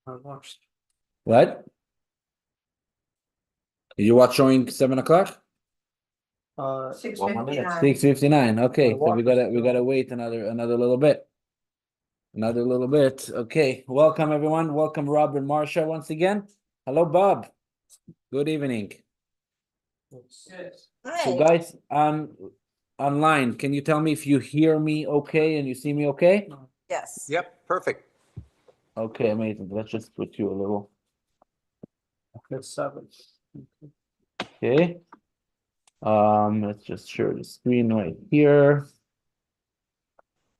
I watched. What? Did you watch showing 7 o'clock? 6:59. 6:59. Okay, so we watched, gotta wait another little bit. Another little bit. Okay. Welcome everyone. Welcome Rob and Marsha once again. Hello, Bob. Good evening. So guys, online, can you tell me if you hear me okay and you see me okay? Yes. Yep, perfect. Okay, amazing. Let's just put you a little. It's 7. Okay. Let's just share the screen right here.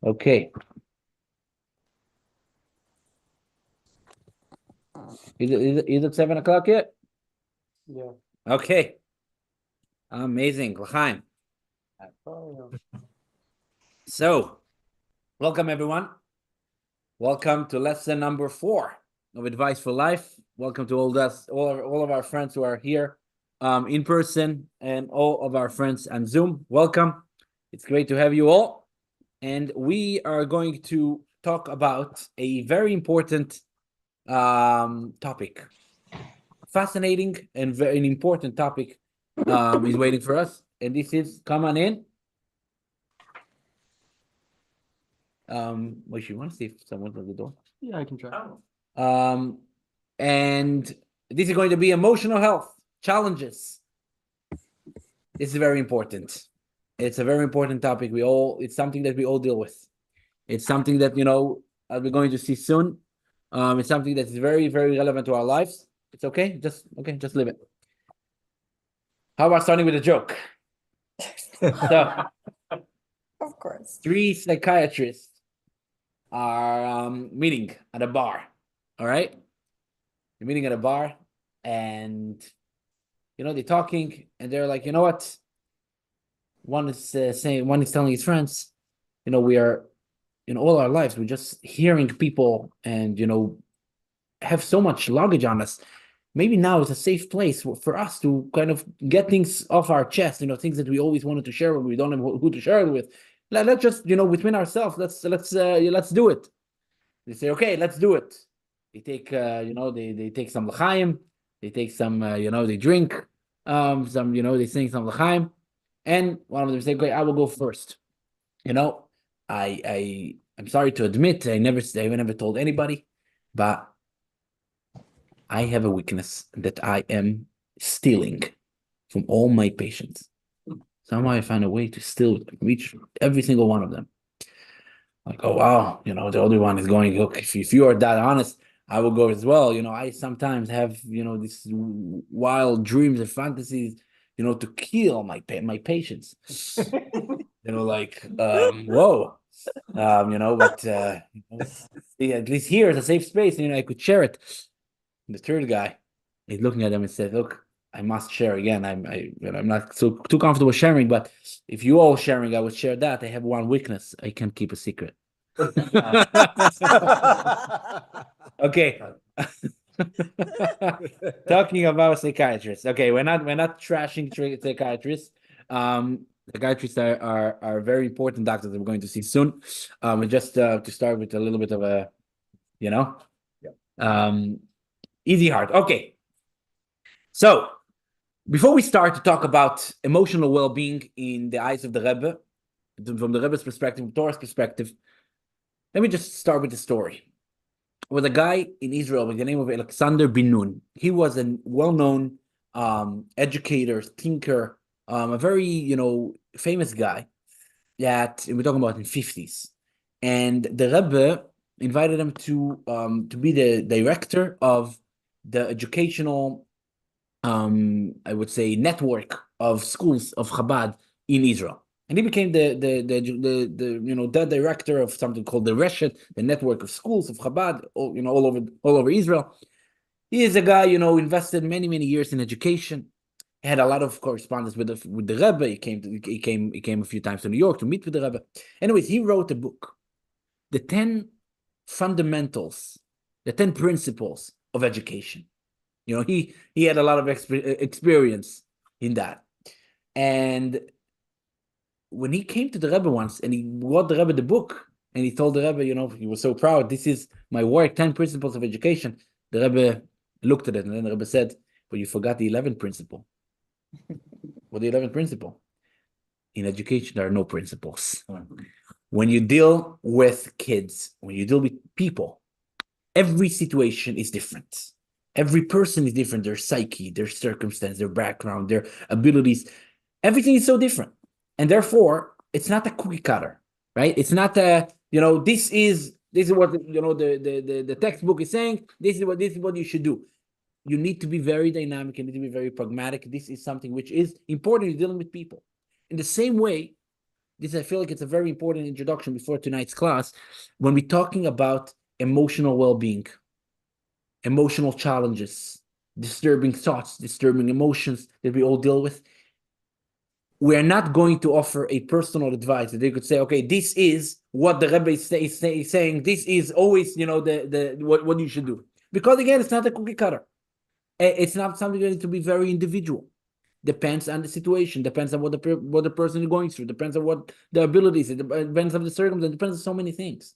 Okay. Is it 7 o'clock yet? Yeah. Okay. Amazing. L'chaim. Oh, So, welcome everyone. Welcome to lesson number 4 of Advice for Life. Welcome to all of our friends who are here in person and all of our friends on Zoom. Welcome. It's great to have you all. And we are going to talk about a very important topic. Fascinating and very important topic is waiting for us. And this is, come on in. Wait, you want to see if someone's at the door? yeah, I can try. And this is going to be emotional health challenges. This is very important. It's a very important topic. It's something that we all deal with. It's something that, as we're going to see soon. It's something that is very, very relevant to our lives. It's okay. Just leave it. How about starting with a joke? So, Of course. 3 psychiatrists are meeting at a bar. All right. They're meeting at a bar and they're talking and they're like, you know what? One is telling his friends, we are in all our lives, we're just hearing people and have so much luggage on us. Maybe now is a safe place for us to kind of get things off our chest, things that we always wanted to share when we don't know who to share it with. Let's just, between ourselves, let's do it. They say, okay, let's do it. They take, they take some l'chaim. They take some, they drink some, they sing some l'chaim. And one of them say, okay, I will go first. I'm sorry to admit, I never told anybody, but I have a weakness that I am stealing from all my patients. Somehow I find a way to still reach every single one of them. Like, oh wow, the other one is going, look, if you are that honest, I will go as well. I sometimes have, these wild dreams and fantasies, to kill my patients. Like, whoa. But at least here is a safe space, I could share it. And the third guy is looking at them and says, look, I must share again. I'm not too comfortable sharing, but if you all sharing, I would share that. I have one weakness. I can't keep a secret. Okay. Talking about psychiatrists. Okay, we're not trashing psychiatrists. Psychiatrists are very important doctors that we're going to see soon. And just to start with a little bit of a, easy heart. Okay. So before we start to talk about emotional well-being in the eyes of the Rebbe, from the Rebbe's perspective, from Torah's perspective, let me just start with the story. With a guy in Israel with the name of Alexander Ben Nun. He was a well-known educator, thinker, a very famous guy. That we're talking about in 50s, and the Rebbe invited him to be the director of the educational, I would say, network of schools of Chabad in Israel. And he became the director of something called the Reshet, the network of schools of Chabad, all over Israel. He is a guy, invested many years in education. He had a lot of correspondence with the Rebbe. He came a few times to New York to meet with the Rebbe. Anyways, he wrote a book, the 10 fundamentals, the 10 principles of education. He had a lot of experience in that. And when he came to the Rebbe once and he brought the Rebbe the book and he told the Rebbe, he was so proud, this is my work, 10 principles of education. The Rebbe looked at it, and then the Rebbe said, "But you forgot the 11th principle." What the 11th principle? In education, there are no principles. When you deal with kids, when you deal with people, every situation is different. Every person is different. Their psyche, their circumstance, their background, their abilities. Everything is so different. And therefore, it's not a cookie cutter, right? It's not a, this is what the textbook is saying. This is what you should do. You need to be very dynamic. You need to be very pragmatic. This is something which is important in dealing with people. In the same way, I feel like it's a very important introduction before tonight's class, when we're talking about emotional well-being, emotional challenges, disturbing thoughts, disturbing emotions that we all deal with. We're not going to offer a personal advice that they could say, okay, this is what the Rebbe is saying. This is always, what you should do. Because again, it's not a cookie cutter. It's not something that needs to be very individual. Depends on the situation, depends on what the person is going through, depends on what the abilities, it depends on the circumstances, depends on so many things.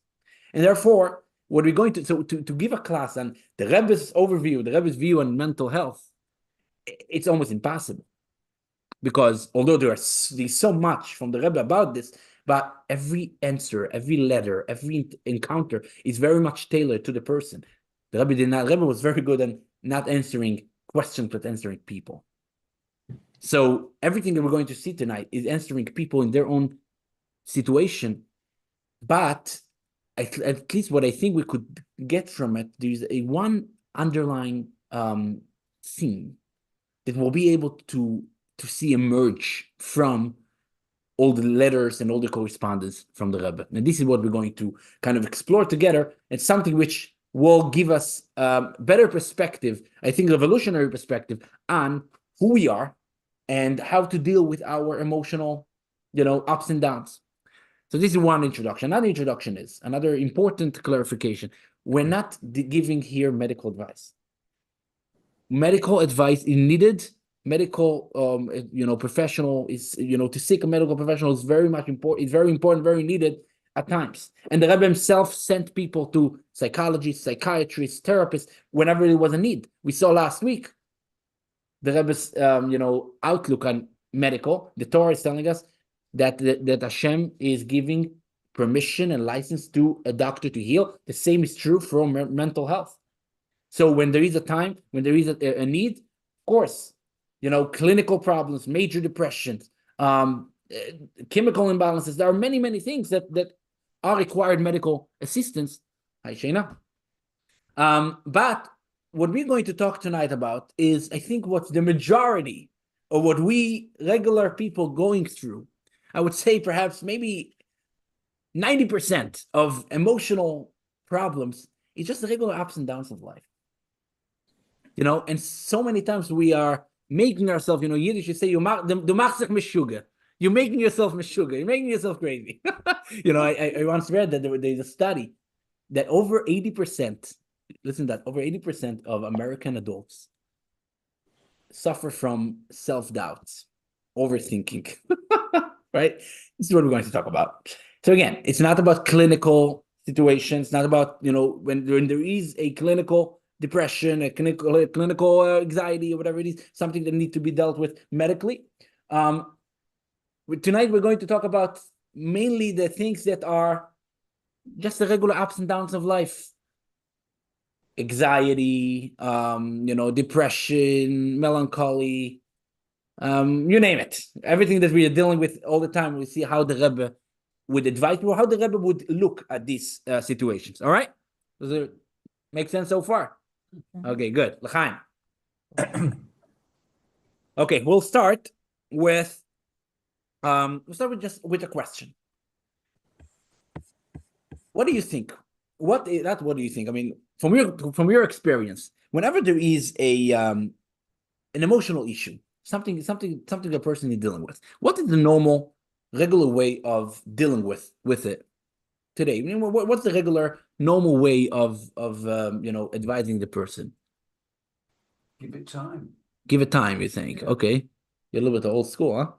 And therefore, what we're going to give a class on the Rebbe's overview, the Rebbe's view on mental health, it's almost impossible. Because although there's so much from the Rebbe about this, but every answer, every letter, every encounter is very much tailored to the person. The Rebbe was very good at not answering questions, but answering people. So everything that we're going to see tonight is answering people in their own situation. But at least what I think we could get from it, there's one underlying theme that we'll be able to see emerge from all the letters and all the correspondence from the Rebbe. And this is what we're going to kind of explore together. It's something which will give us better perspective, I think revolutionary perspective, on who we are and how to deal with our emotional, ups and downs. So this is one introduction. Another introduction is another important clarification. We're not giving here medical advice. Medical advice is needed. Medical, professional is, to seek a medical professional is very much important. It's very important, very needed at times. And the Rebbe himself sent people to psychologists, psychiatrists, therapists whenever there was a need. We saw last week the Rebbe's, outlook on medical. The Torah is telling us that Hashem is giving permission and license to a doctor to heal. The same is true for mental health. So when there is a time, when there is a need, of course, clinical problems, major depressions, chemical imbalances, there are many, many things that are required medical assistance. Hi, Shayna. But what we're going to talk tonight about is, I think, what's the majority of what we regular people going through. I would say perhaps maybe 90% of emotional problems is just the regular ups and downs of life. And so many times we are making ourselves, Yiddish, you say, du machst dich mishuga. You're making yourself mishuga. You're making yourself crazy. I once read that there's a study that over 80%, listen to that, over 80% of American adults suffer from self-doubt, overthinking, right? This is what we're going to talk about. So again, it's not about clinical situations, not about, when there is a clinical depression, a clinical anxiety, or whatever it is, something that needs to be dealt with medically. Tonight, we're going to talk about mainly the things that are just the regular ups and downs of life. Anxiety, depression, melancholy, you name it. Everything that we are dealing with all the time, we see how the Rebbe would advise or how the Rebbe would look at these situations. All right? Does it make sense so far? Okay, good. L'chaim. Okay, we'll start with with a question. What do you think? What do you think? I mean, from your experience, whenever there is an emotional issue, something a person is dealing with, what is the normal, regular way of dealing with it today? I mean, what's the regular, normal way of advising the person? Give it time. Give it time, you think? Yeah. Okay, you're a little bit old school, huh?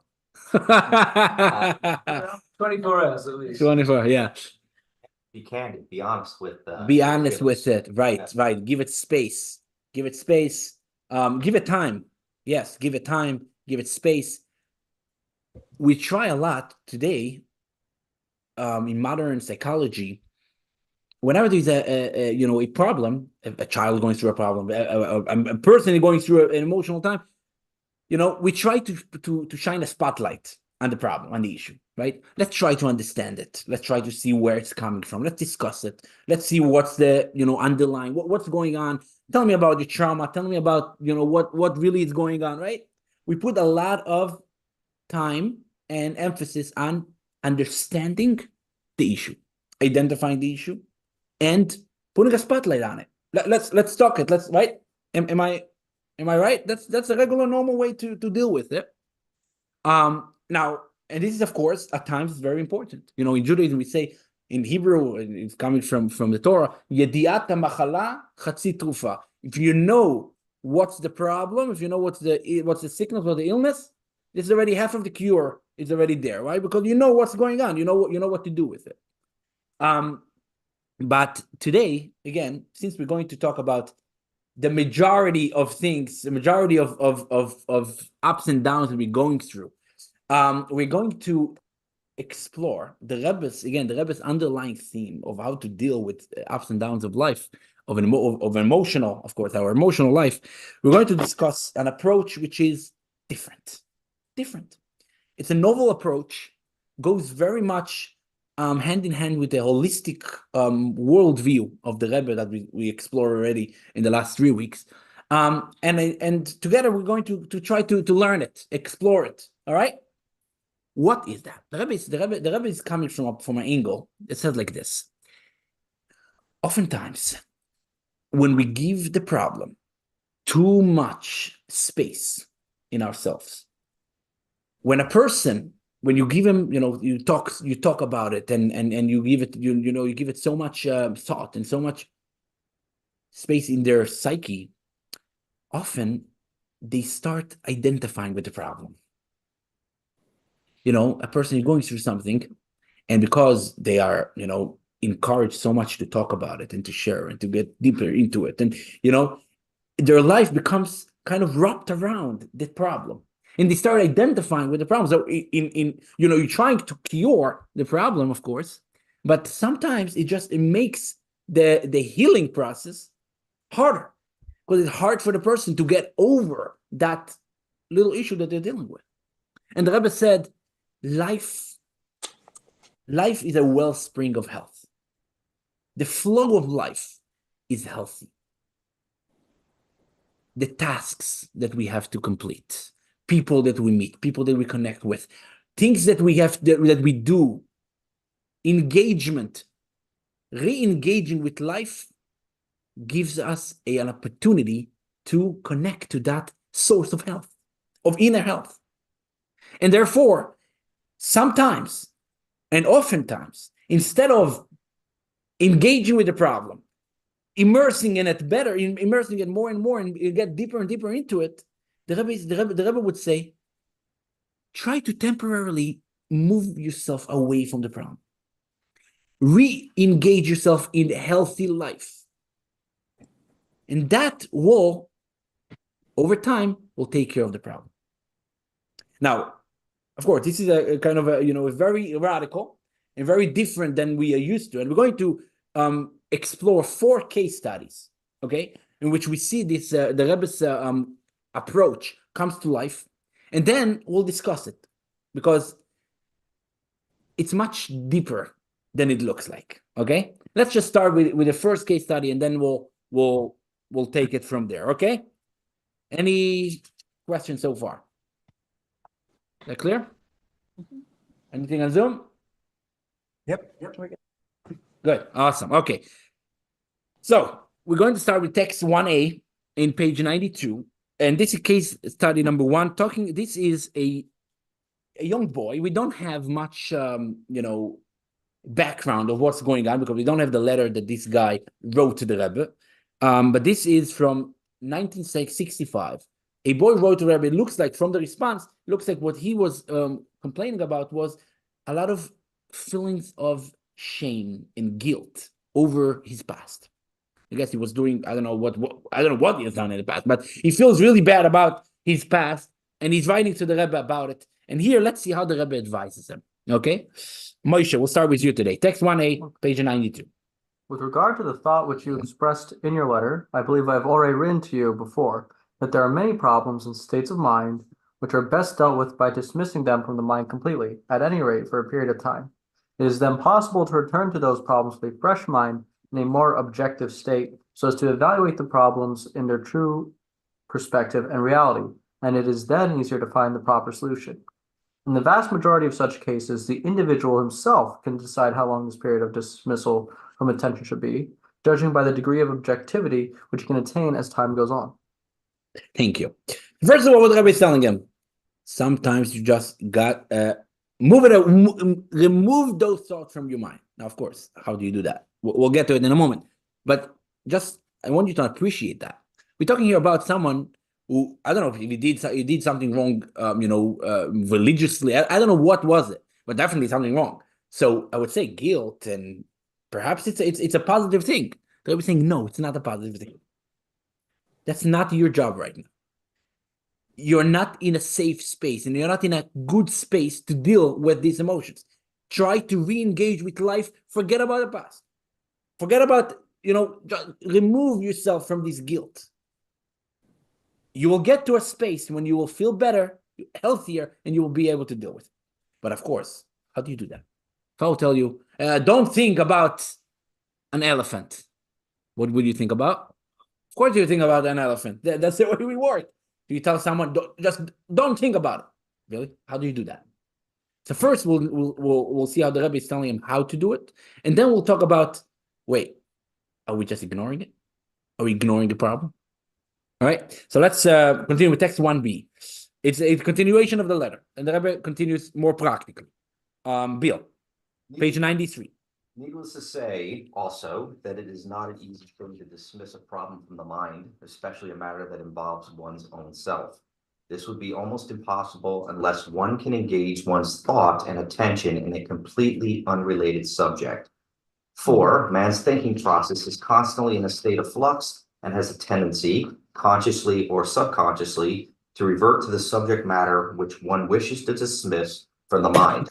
24 hours at least. 24, yeah. Be candid, be honest with Be honest with forgiveness. it. Right, Yes. right. Give it space. Give it space. Give it time. Yes, give it time. Give it space. We try a lot today in modern psychology. Whenever there's a problem, a child going through a problem, a person going through an emotional time, we try to shine a spotlight on the problem, on the issue, right? Let's try to understand it. Let's try to see where it's coming from. Let's discuss it. Let's see what's the underlying, what's going on. Tell me about your trauma. Tell me about what really is going on, right? We put a lot of time and emphasis on understanding the issue, identifying the issue, and putting a spotlight on it. Let's talk it. Let's right. Am I right? That's a regular, normal way to deal with it. Now, and this is, of course, at times it's very important. In Judaism, we say in Hebrew, it's coming from the Torah, Yediat machala chatzi trufa. If you know what's the problem, if you know what's the sickness or the illness, it's already half of the cure is already there, right? Because you know what's going on, you know what to do with it. But today, again, since we're going to talk about the majority of things, the majority of ups and downs that we're going through, we're going to explore the Rebbe's underlying theme of how to deal with ups and downs of life, of emotional, of course, our emotional life. We're going to discuss an approach which is different. It's a novel approach, goes very much hand in hand with the holistic worldview of the Rebbe that we explored already in the last 3 weeks. And together we're going to try to learn it, explore it. All right. What is that? The Rebbe is coming from an angle. It says like this. Oftentimes, when we give the problem too much space in ourselves, when you give him, you talk about it and you give it, you give it so much thought and so much space in their psyche, often they start identifying with the problem. A person is going through something, and because they are, encouraged so much to talk about it and to share and to get deeper into it, and their life becomes kind of wrapped around the problem, and they start identifying with the problem. So you're trying to cure the problem, of course, but sometimes it makes the healing process harder, because it's hard for the person to get over that little issue that they're dealing with. And the Rebbe said, life is a wellspring of health. The flow of life is healthy. The tasks that we have to complete, people that we meet, people that we connect with, things that we have that we do, engagement, re-engaging with life gives us an opportunity to connect to that source of health, of inner health. And therefore, sometimes and oftentimes, instead of engaging with the problem, immersing in it better, immersing it more and more, and you get deeper and deeper into it, the Rebbe would say, try to temporarily move yourself away from the problem. Re-engage yourself in a healthy life. And that will, over time, will take care of the problem. Now, of course, this is a kind of a very radical and very different than we are used to. And we're going to explore 4 case studies, okay, in which we see this the Rebbe's approach comes to life, and then we'll discuss it, because it's much deeper than it looks like. Okay, let's just start with the first case study, and then we'll take it from there. Okay, any questions so far? Is that clear? Anything on Zoom? Yep. Good. Awesome. Okay. So we're going to start with text 1A in page 92. And this is case study number 1. This is a young boy. We don't have much, background of what's going on, because we don't have the letter that this guy wrote to the Rebbe. But this is from 1965. A boy wrote to Rebbe. It looks like, from the response, looks like what he was complaining about was a lot of feelings of shame and guilt over his past. I guess he was doing, I don't know what he has done in the past, but he feels really bad about his past, and he's writing to the Rebbe about it. And here, let's see how the Rebbe advises him. Okay? Moshe, we'll start with you today. Text 1a, page 92. With regard to the thought which you expressed in your letter, I believe I have already written to you before that there are many problems and states of mind which are best dealt with by dismissing them from the mind completely, at any rate for a period of time. It is then possible to return to those problems with a fresh mind in a more objective state, so as to evaluate the problems in their true perspective and reality, and it is then easier to find the proper solution. In the vast majority of such cases, the individual himself can decide how long this period of dismissal from attention should be, judging by the degree of objectivity which he can attain as time goes on. Thank you. First of all, what the Rebbe is telling him, sometimes you just got remove those thoughts from your mind. Now, of course, how do you do that? We'll get to it in a moment. But just, I want you to appreciate that. We're talking here about someone who, I don't know if he did something wrong, religiously. I don't know what was it, but definitely something wrong. So I would say guilt, and perhaps it's a positive thing. The Rebbe is saying, no, it's not a positive thing. That's not your job right now. You're not in a safe space, and you're not in a good space to deal with these emotions. Try to re-engage with life. Forget about the past. Forget about, just remove yourself from this guilt. You will get to a space when you will feel better, healthier, and you will be able to deal with it. But of course, how do you do that? If I will tell you, don't think about an elephant, what would you think about? Of course you think about an elephant. That's the way we work. You tell someone, don't think about it. Really? How do you do that? So first we'll see how the Rebbe is telling him how to do it, and then we'll talk about, wait, are we just ignoring it? Are we ignoring the problem? All right. So let's continue with text 1b. It's a continuation of the letter, and the Rebbe continues more practically. Bill, page 93. Needless to say, also, that it is not an easy thing to dismiss a problem from the mind, especially a matter that involves one's own self. This would be almost impossible unless one can engage one's thought and attention in a completely unrelated subject. For man's thinking process is constantly in a state of flux and has a tendency, consciously or subconsciously, to revert to the subject matter which one wishes to dismiss from the mind.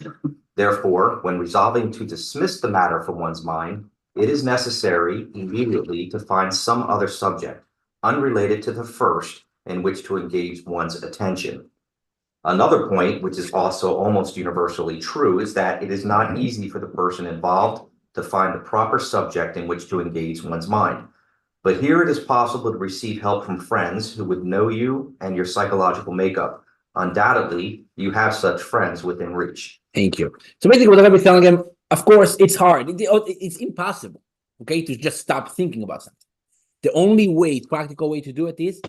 Therefore, when resolving to dismiss the matter from one's mind, it is necessary immediately to find some other subject, unrelated to the first, in which to engage one's attention. Another point, which is also almost universally true, is that it is not easy for the person involved to find the proper subject in which to engage one's mind. But here it is possible to receive help from friends who would know you and your psychological makeup. Undoubtedly, you have such friends within reach. Thank you. So basically what the Rebbe is telling him, of course, it's hard. It's impossible, okay, to just stop thinking about something. The only way, practical way to do it is,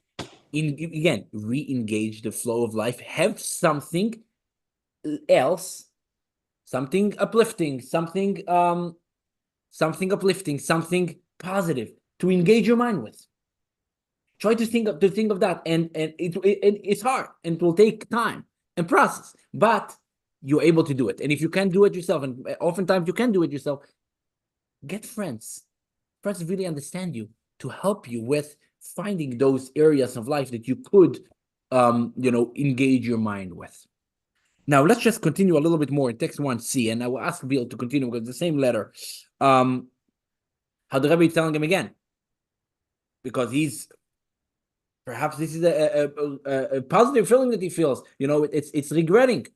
again, re-engage the flow of life. Have something else, something uplifting, something positive to engage your mind with. Try to think of that, and it's hard, and it will take time and process, but you're able to do it. And if you can't do it yourself, and oftentimes you can do it yourself, get friends. Friends really understand you to help you with finding those areas of life that you could, engage your mind with. Now, let's just continue a little bit more in text 1c, and I will ask Bill to continue with the same letter. How the Rebbe is telling him again, because perhaps this is a positive feeling that he feels. It's regretting.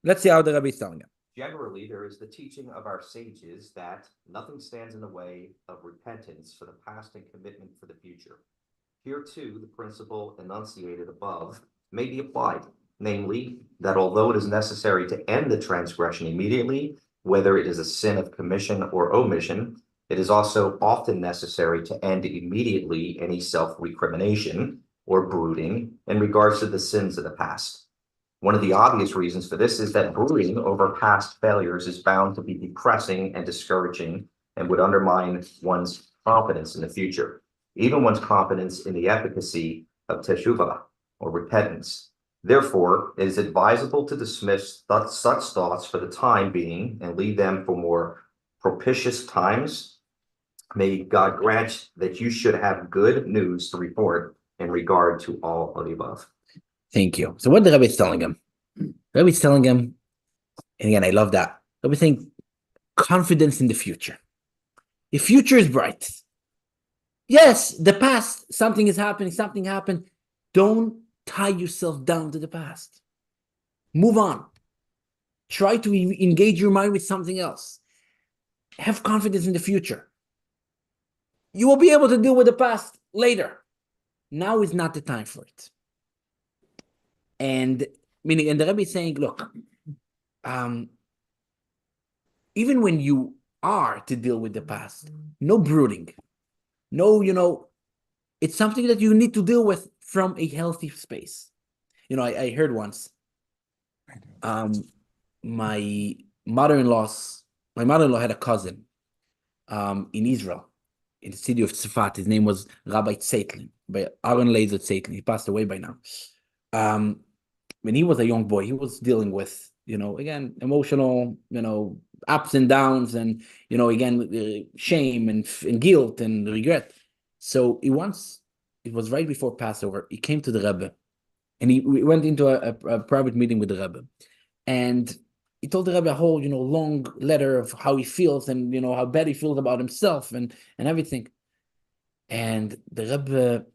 Let's see how the Rebbe is telling him. Generally, there is the teaching of our sages that nothing stands in the way of repentance for the past and commitment for the future. Here, too, the principle enunciated above may be applied, namely, that although it is necessary to end the transgression immediately, whether it is a sin of commission or omission, it is also often necessary to end immediately any self-recrimination or brooding in regards to the sins of the past. One of the obvious reasons for this is that brooding over past failures is bound to be depressing and discouraging and would undermine one's confidence in the future, even one's confidence in the efficacy of teshuvah, or repentance. Therefore, it is advisable to dismiss such thoughts for the time being and leave them for more propitious times, may God grant that you should have good news to report in regard to all of the above. Thank you. So what the Rebbe is telling him? The Rebbe is telling him, and again, I love that. The Rebbe is saying confidence in the future. The future is bright. Yes, the past, something is happening, something happened. Don't tie yourself down to the past. Move on. Try to engage your mind with something else. Have confidence in the future. You will be able to deal with the past later. Now is not the time for it. And meaning, and the Rebbe is saying, look, even when you are to deal with the past, no brooding, no, it's something that you need to deal with from a healthy space. I heard once, my mother-in-law had a cousin in Israel, in the city of Tzfat. His name was Rabbi Tzeitlin, by Aaron Lazer Tzeitlin. He passed away by now. When he was a young boy, he was dealing with, again, emotional, ups and downs, and again, shame and guilt and regret. So it was right before Passover. He came to the Rebbe, and we went into a private meeting with the Rebbe, and he told the Rebbe a whole, long letter of how he feels and how bad he feels about himself and everything. And the Rebbe,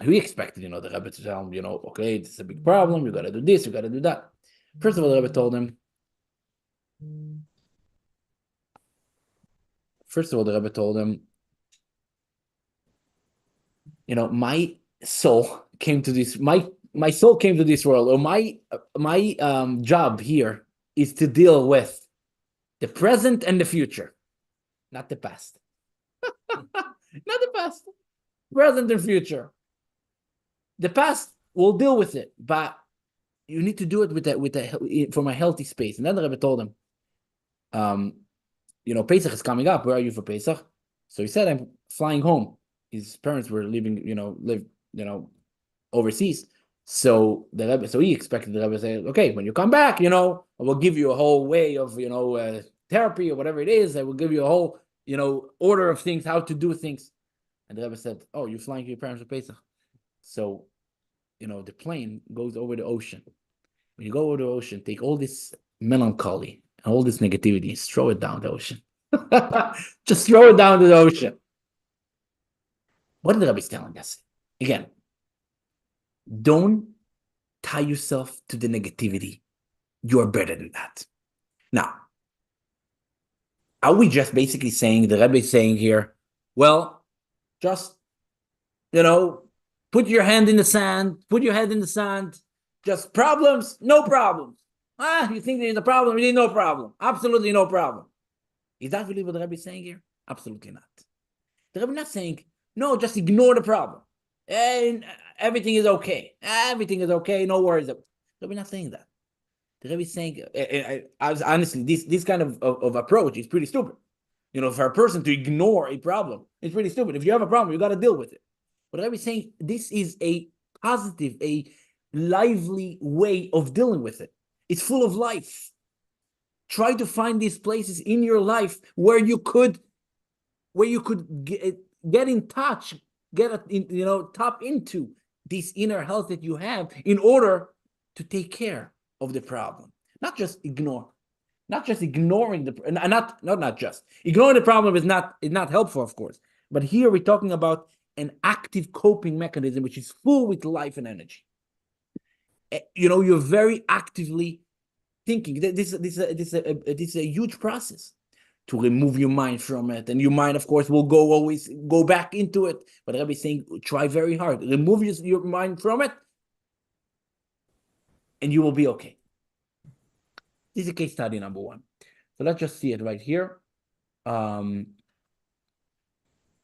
we expected, the Rebbe to tell him, okay, this is a big problem. You got to do this. You got to do that. First of all, the Rebbe told him. My soul came to this. My soul came to this world, or my job here is to deal with the present and the future, not the past. Not the past, present and future. The past, we'll deal with it, but you need to do it from a healthy space. And then the Rebbe told him, Pesach is coming up. Where are you for Pesach? So he said, I'm flying home. His parents were live overseas. So the Rebbe, he expected the Rebbe to say, okay, when you come back, I will give you a whole way of, therapy or whatever it is. I will give you a whole, order of things, how to do things. And the Rebbe said, oh, you're flying to your parents for Pesach. So, the plane goes over the ocean. When you go over the ocean, take all this melancholy and all this negativity, throw it down the ocean. Just throw it down to the ocean. What the Rebbe is telling us? Again, don't tie yourself to the negativity. You're better than that. Now, are we just basically saying, the Rebbe is saying here, well, just, put your hand in the sand, put your head in the sand, just problems, no problems. You think there's a problem, really no problem. Absolutely no problem. Is that really what the Rebbe is saying here? Absolutely not. The Rebbe is not saying, no, just ignore the problem. And everything is okay. Everything is okay, no worries. The Rebbe is not saying that. The Rebbe is saying, honestly, this kind of approach is pretty stupid. For a person to ignore a problem, it's pretty stupid. If you have a problem, you got to deal with it. But the Rebbe is saying this is a positive, a lively way of dealing with it. It's full of life. Try to find these places in your life where you could get in touch, tap into this inner health that you have in order to take care of the problem. Not just ignore. Not just ignoring ignoring the problem is not helpful, of course. But here we're talking about an active coping mechanism which is full with life and energy. You're very actively thinking. This is a huge process to remove your mind from it, and your mind, of course, will always go back into it. But Rabbi is saying, try very hard, remove your mind from it, and you will be okay. This is case study number 1. So let's just see it right here.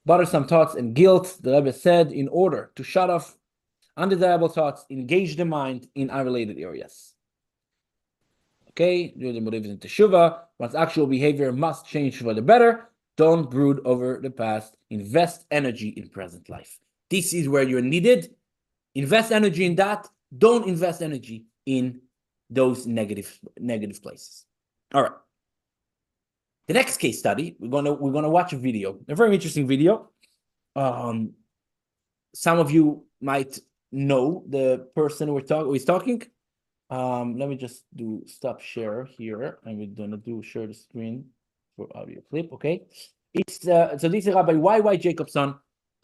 Bothersome thoughts and guilt. The Rebbe said, in order to shut off undesirable thoughts, engage the mind in unrelated areas. Okay, do the motives in teshuva. One's actual behavior must change for the better. Don't brood over the past. Invest energy in present life. This is where you're needed. Invest energy in that. Don't invest energy in those negative places. All right. The next case study, we're gonna watch a video, a very interesting video. Some of you might know the person who is talking. Let me just do stop share here, and we're gonna do share the screen for audio clip. Okay, it's so this is Rabbi Y.Y. Jacobson,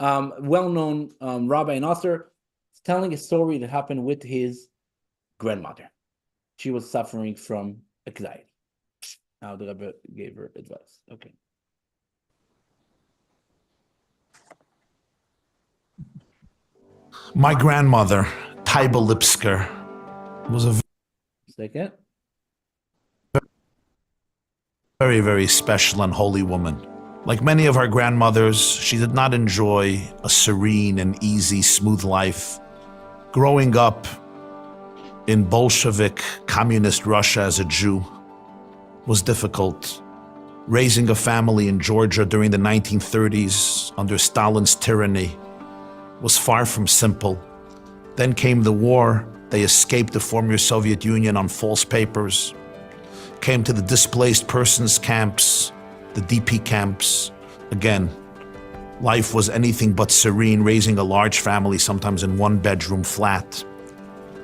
well-known rabbi and author, telling a story that happened with his grandmother. She was suffering from anxiety. Now the Rebbe gave her advice. Okay. My grandmother, Taiba Lipsker, was a Second. very, very special and holy woman. Like many of our grandmothers, she did not enjoy a serene and easy, smooth life. Growing up in Bolshevik communist Russia as a Jew was difficult. Raising a family in Georgia during the 1930s under Stalin's tyranny was far from simple. Then came the war. They escaped the former Soviet Union on false papers, came to the displaced persons camps, the DP camps. Again, life was anything but serene, raising a large family, sometimes in one-bedroom flat.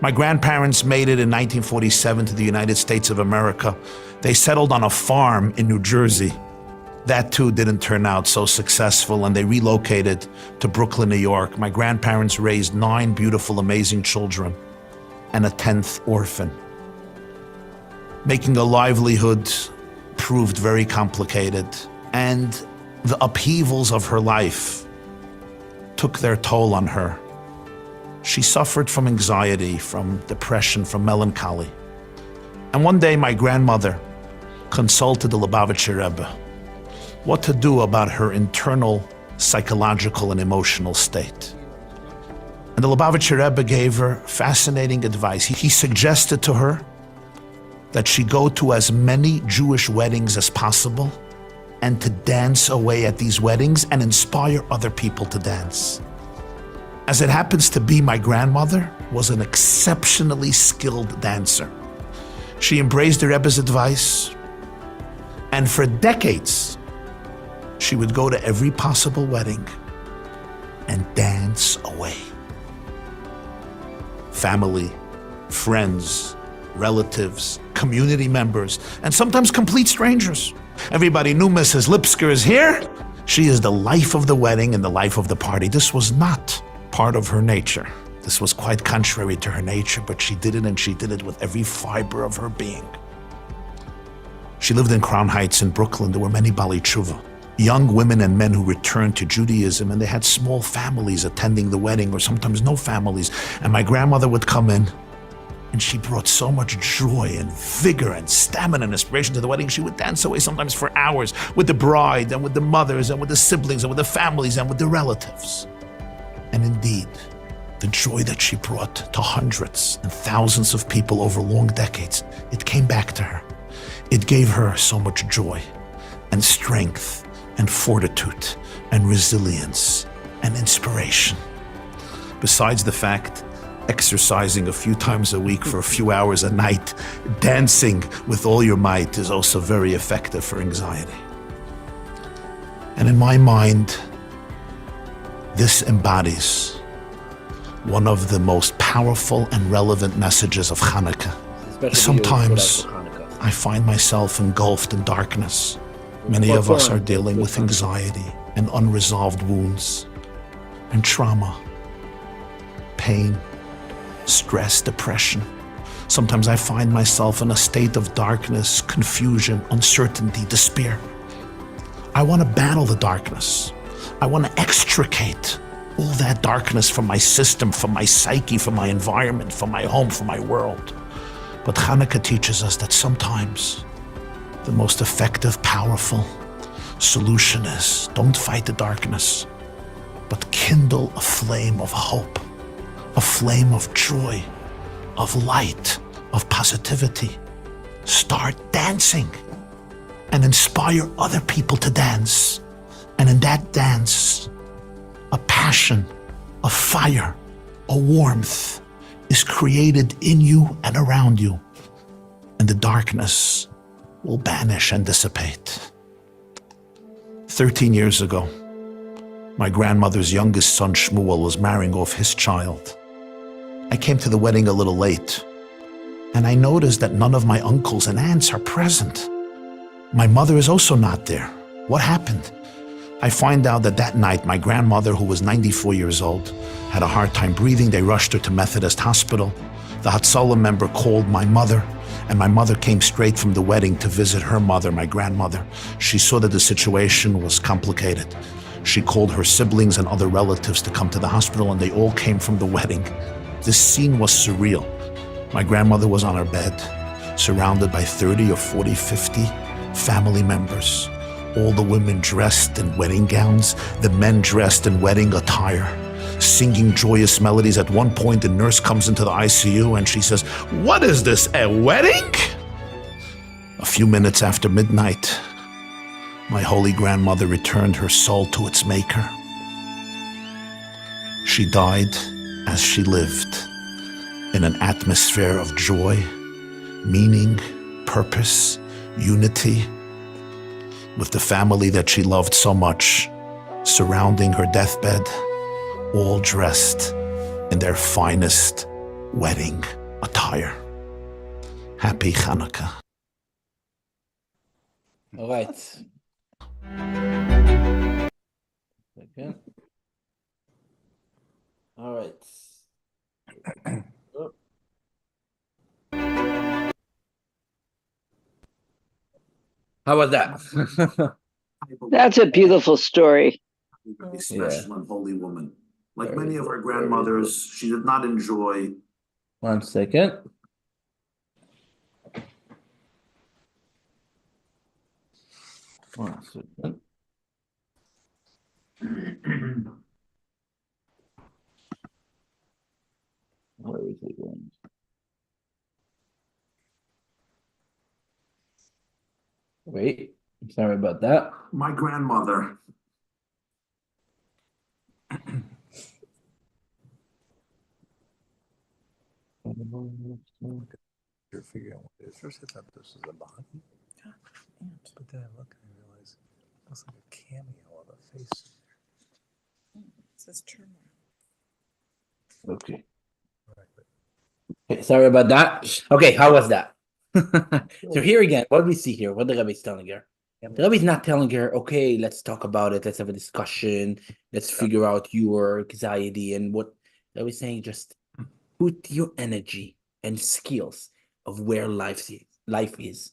My grandparents made it in 1947 to the United States of America. They settled on a farm in New Jersey. That too didn't turn out so successful, and they relocated to Brooklyn, New York. My grandparents raised 9 beautiful, amazing children and a 10th orphan. Making a livelihood proved very complicated, and the upheavals of her life took their toll on her. She suffered from anxiety, from depression, from melancholy. And one day my grandmother consulted the Lubavitcher Rebbe what to do about her internal psychological and emotional state. And the Lubavitcher Rebbe gave her fascinating advice. He suggested to her that she go to as many Jewish weddings as possible and to dance away at these weddings and inspire other people to dance. As it happens to be, my grandmother was an exceptionally skilled dancer. She embraced the Rebbe's advice, and for decades, she would go to every possible wedding and dance away. Family, friends, relatives, community members, and sometimes complete strangers. Everybody knew Mrs. Lipsker is here. She is the life of the wedding and the life of the party. This was not part of her nature. This was quite contrary to her nature, but she did it, and she did it with every fiber of her being. She lived in Crown Heights in Brooklyn. There were many Bali Tshuva, young women and men who returned to Judaism, and they had small families attending the wedding, or sometimes no families. And my grandmother would come in, and she brought so much joy and vigor and stamina and inspiration to the wedding. She would dance away sometimes for hours with the bride and with the mothers and with the siblings and with the families and with the relatives. And indeed, the joy that she brought to hundreds and thousands of people over long decades, it came back to her. It gave her so much joy and strength and fortitude and resilience and inspiration. Besides the fact, exercising a few times a week for a few hours a night, dancing with all your might is also very effective for anxiety. And in my mind, this embodies one of the most powerful and relevant messages of Hanukkah. Sometimes I find myself engulfed in darkness. Many of us are dealing with anxiety and unresolved wounds and trauma, pain, stress, depression. Sometimes I find myself in a state of darkness, confusion, uncertainty, despair. I want to battle the darkness. I want to extricate all that darkness from my system, from my psyche, from my environment, from my home, from my world. But Hanukkah teaches us that sometimes the most effective, powerful solution is don't fight the darkness, but kindle a flame of hope, a flame of joy, of light, of positivity. Start dancing and inspire other people to dance. And in that dance, a passion, a fire, a warmth is created in you and around you, and the darkness will banish and dissipate. 13 years ago, my grandmother's youngest son, Shmuel, was marrying off his child. I came to the wedding a little late, and I noticed that none of my uncles and aunts are present. My mother is also not there. What happened? I find out that night, my grandmother, who was 94 years old, had a hard time breathing. They rushed her to Methodist Hospital. The Hatzalah member called my mother, and my mother came straight from the wedding to visit her mother, my grandmother. She saw that the situation was complicated. She called her siblings and other relatives to come to the hospital, and they all came from the wedding. This scene was surreal. My grandmother was on her bed, surrounded by 30 or 40, 50 family members. All the women dressed in wedding gowns, the men dressed in wedding attire, singing joyous melodies. At one point, the nurse comes into the ICU and she says, "What is this, a wedding?" A few minutes after midnight, my holy grandmother returned her soul to its maker. She died as she lived, in an atmosphere of joy, meaning, purpose, unity, with the family that she loved so much, surrounding her deathbed, all dressed in their finest wedding attire. Happy Hanukkah. All right. Second. All right. Oh. How was that? That's a beautiful story. A special and holy woman. Like many of her grandmothers, she did not enjoy. 1 second. One second. Where is it going? Wait, sorry about that. My grandmother. You're figuring out what it is. First, I thought this was a body. But then I look and I realize it looks like a cameo of a face. It says turmoil. Okay. Right, but Okay, sorry about that. Okay, how was that? So here again, what we see here, what the Rebbe is telling her. The Rebbe is not telling her, okay, let's talk about it, let's have a discussion, let's figure out your anxiety and what. The Rebbe is saying, just put your energy and skills of where life is.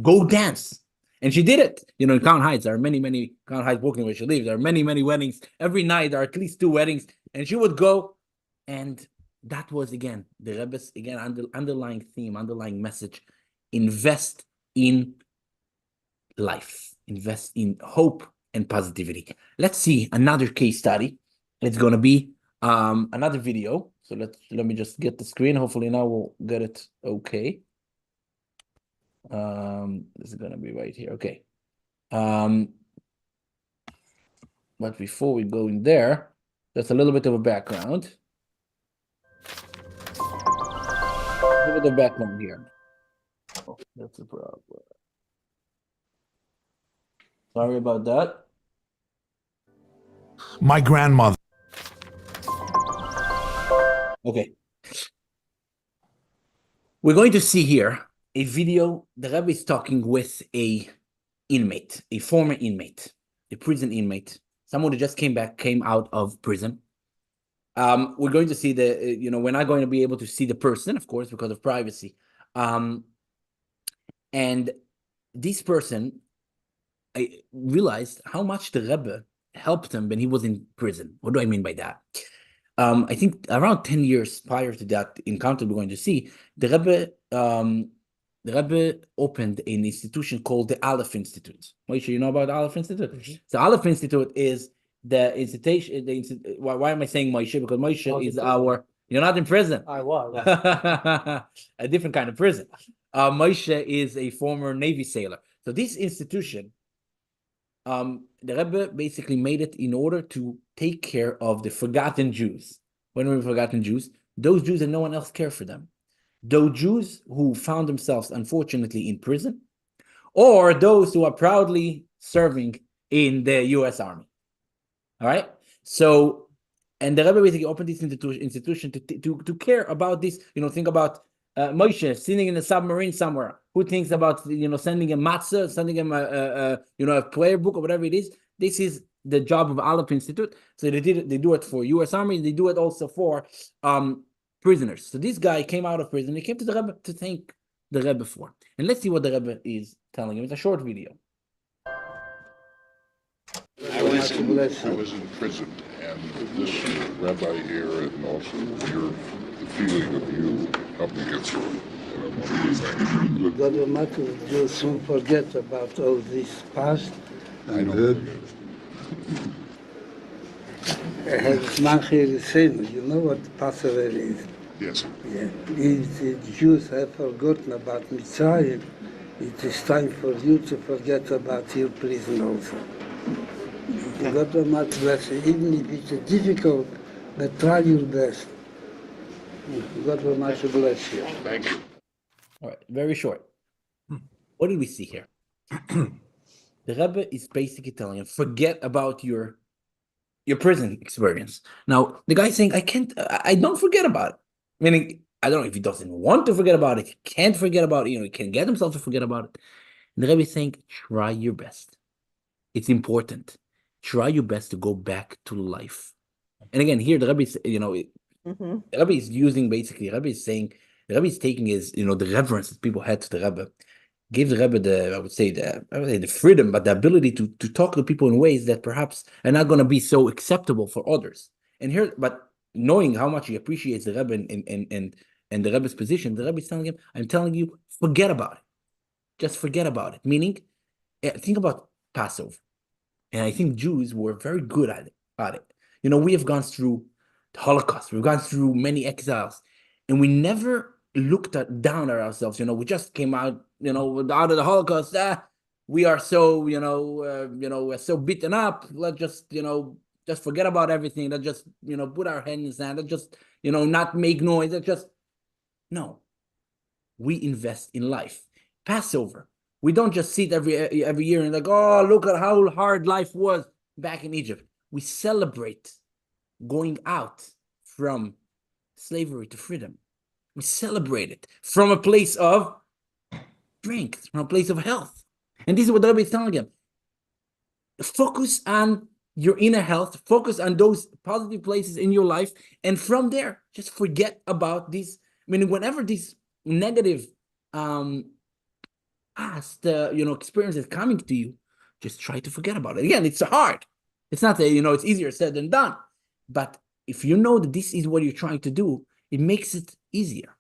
Go dance. And she did it. You know, in Crown Heights, there are many Crown Heights, Brooklyn, where she lives. There are many weddings. Every night, there are at least 2 weddings. And she would go. And that was, again, the Rebbe's, underlying theme, underlying message. Invest in life. Invest in hope and positivity. Let's see another case study. It's going to be another video. So let me just get the screen. Hopefully now we'll get it okay. This is gonna be right here. Okay. But before we go in there, there's a little bit of a background. A little bit of background here. Oh, that's a problem. Sorry about that. My grandmother. Okay. We're going to see here a video. The Rebbe is talking with a inmate, a former inmate, a prison inmate, someone who just came out of prison. We're going to see we're not going to be able to see the person, of course, because of privacy. And this person, I realized how much the Rebbe helped him when he was in prison. What do I mean by that? I think around 10 years prior to that encounter we're going to see, the Rebbe opened an institution called the Aleph Institute. Moshe, you know about the Aleph Institute? Mm-hmm. So Aleph Institute is the institution. Why am I saying Moshe? Because Moshe is our. You're not in prison. I was. A different kind of prison. Moshe is a former Navy sailor. So this institution, the Rebbe basically made it in order to take care of the forgotten Jews. When we forgotten Jews, those Jews and no one else cared for them. Those Jews who found themselves, unfortunately, in prison, or those who are proudly serving in the U.S. Army. All right. So, and the Rebbe basically opened this institution to care about this. Think about Moshe sitting in a submarine somewhere. Who thinks about sending a matzah, sending him a prayer book or whatever it is? This is the job of Aleph Institute. So they do it for U.S. Army. They do it also for prisoners. So this guy came out of prison. He came to the Rebbe to thank the Rebbe for. And let's see what the Rebbe is telling him. It's a short video. I was in prison, and this rabbi here, and also the feeling of you helped me get through it. And I want to thank you. God Almighty will soon forget about all this past. I don't forget it. You know what Passover is? Yes. Yeah. If the Jews have forgotten about Mitzrayim, it is time for you to forget about your prison also. God Almighty bless you, even if it's difficult, but try your best. God Almighty bless you. Thank you. All right, very short. What do we see here? The Rebbe is basically telling him, forget about your prison experience. Now, the guy's saying, I don't forget about it. Meaning, I don't know if he doesn't want to forget about it, he can't forget about it, he can get himself to forget about it. And the Rebbe is saying, try your best. It's important. Try your best to go back to life. And again, here the Rebbe is, the Rebbe is using basically, the Rebbe is saying, the Rebbe is taking his, the reverence that people had to the Rebbe, gave the Rebbe the freedom, but the ability to talk to people in ways that perhaps are not going to be so acceptable for others. And here, but knowing how much he appreciates the Rebbe and the Rebbe's position, the Rebbe is telling him, I'm telling you, forget about it. Just forget about it. Meaning, think about Passover. And I think Jews were very good at it. We have gone through the Holocaust. We've gone through many exiles. And we never looked down at ourselves. We just came out, out of the Holocaust. We are so, we're so beaten up. Let's just forget about everything. Let's just, put our head in the sand. Let's just, not make noise. No. We invest in life. Passover. We don't just sit every year and oh, look at how hard life was back in Egypt. We celebrate going out from slavery to freedom. We celebrate it from a place of strength, from a place of health. And this is what the Rebbe is telling him. Focus on your inner health, focus on those positive places in your life, and from there, just forget about these. Whenever these negative past experience is coming to you, just try to forget about it. Again, it's hard. It's not it's easier said than done. But if you know that this is what you're trying to do, it makes it easier.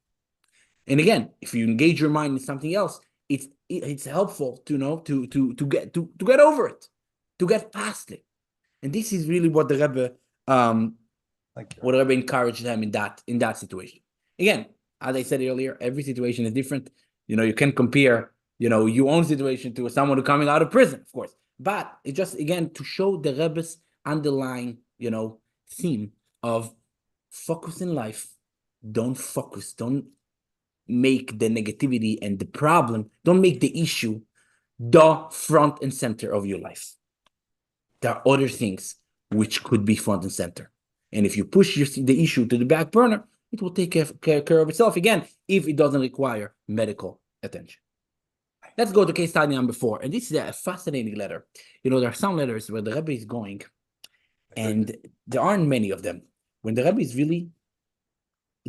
And again, if you engage your mind in something else, it's helpful to get over it, to get past it. And this is really what the Rebbe what the Rebbe encouraged them in that situation. Again, as I said earlier, every situation is different. You can compare your own situation to someone who's coming out of prison, of course. But it's just, again, to show the Rebbe's underlying, theme of focus in life. Don't make the negativity and the problem, don't make the issue the front and center of your life. There are other things which could be front and center. And if you push the issue to the back burner, it will take care of itself again, if it doesn't require medical attention. Let's go to case study number 4. And this is a fascinating letter. There are some letters where the Rebbe is going, and there aren't many of them, when the Rebbe is really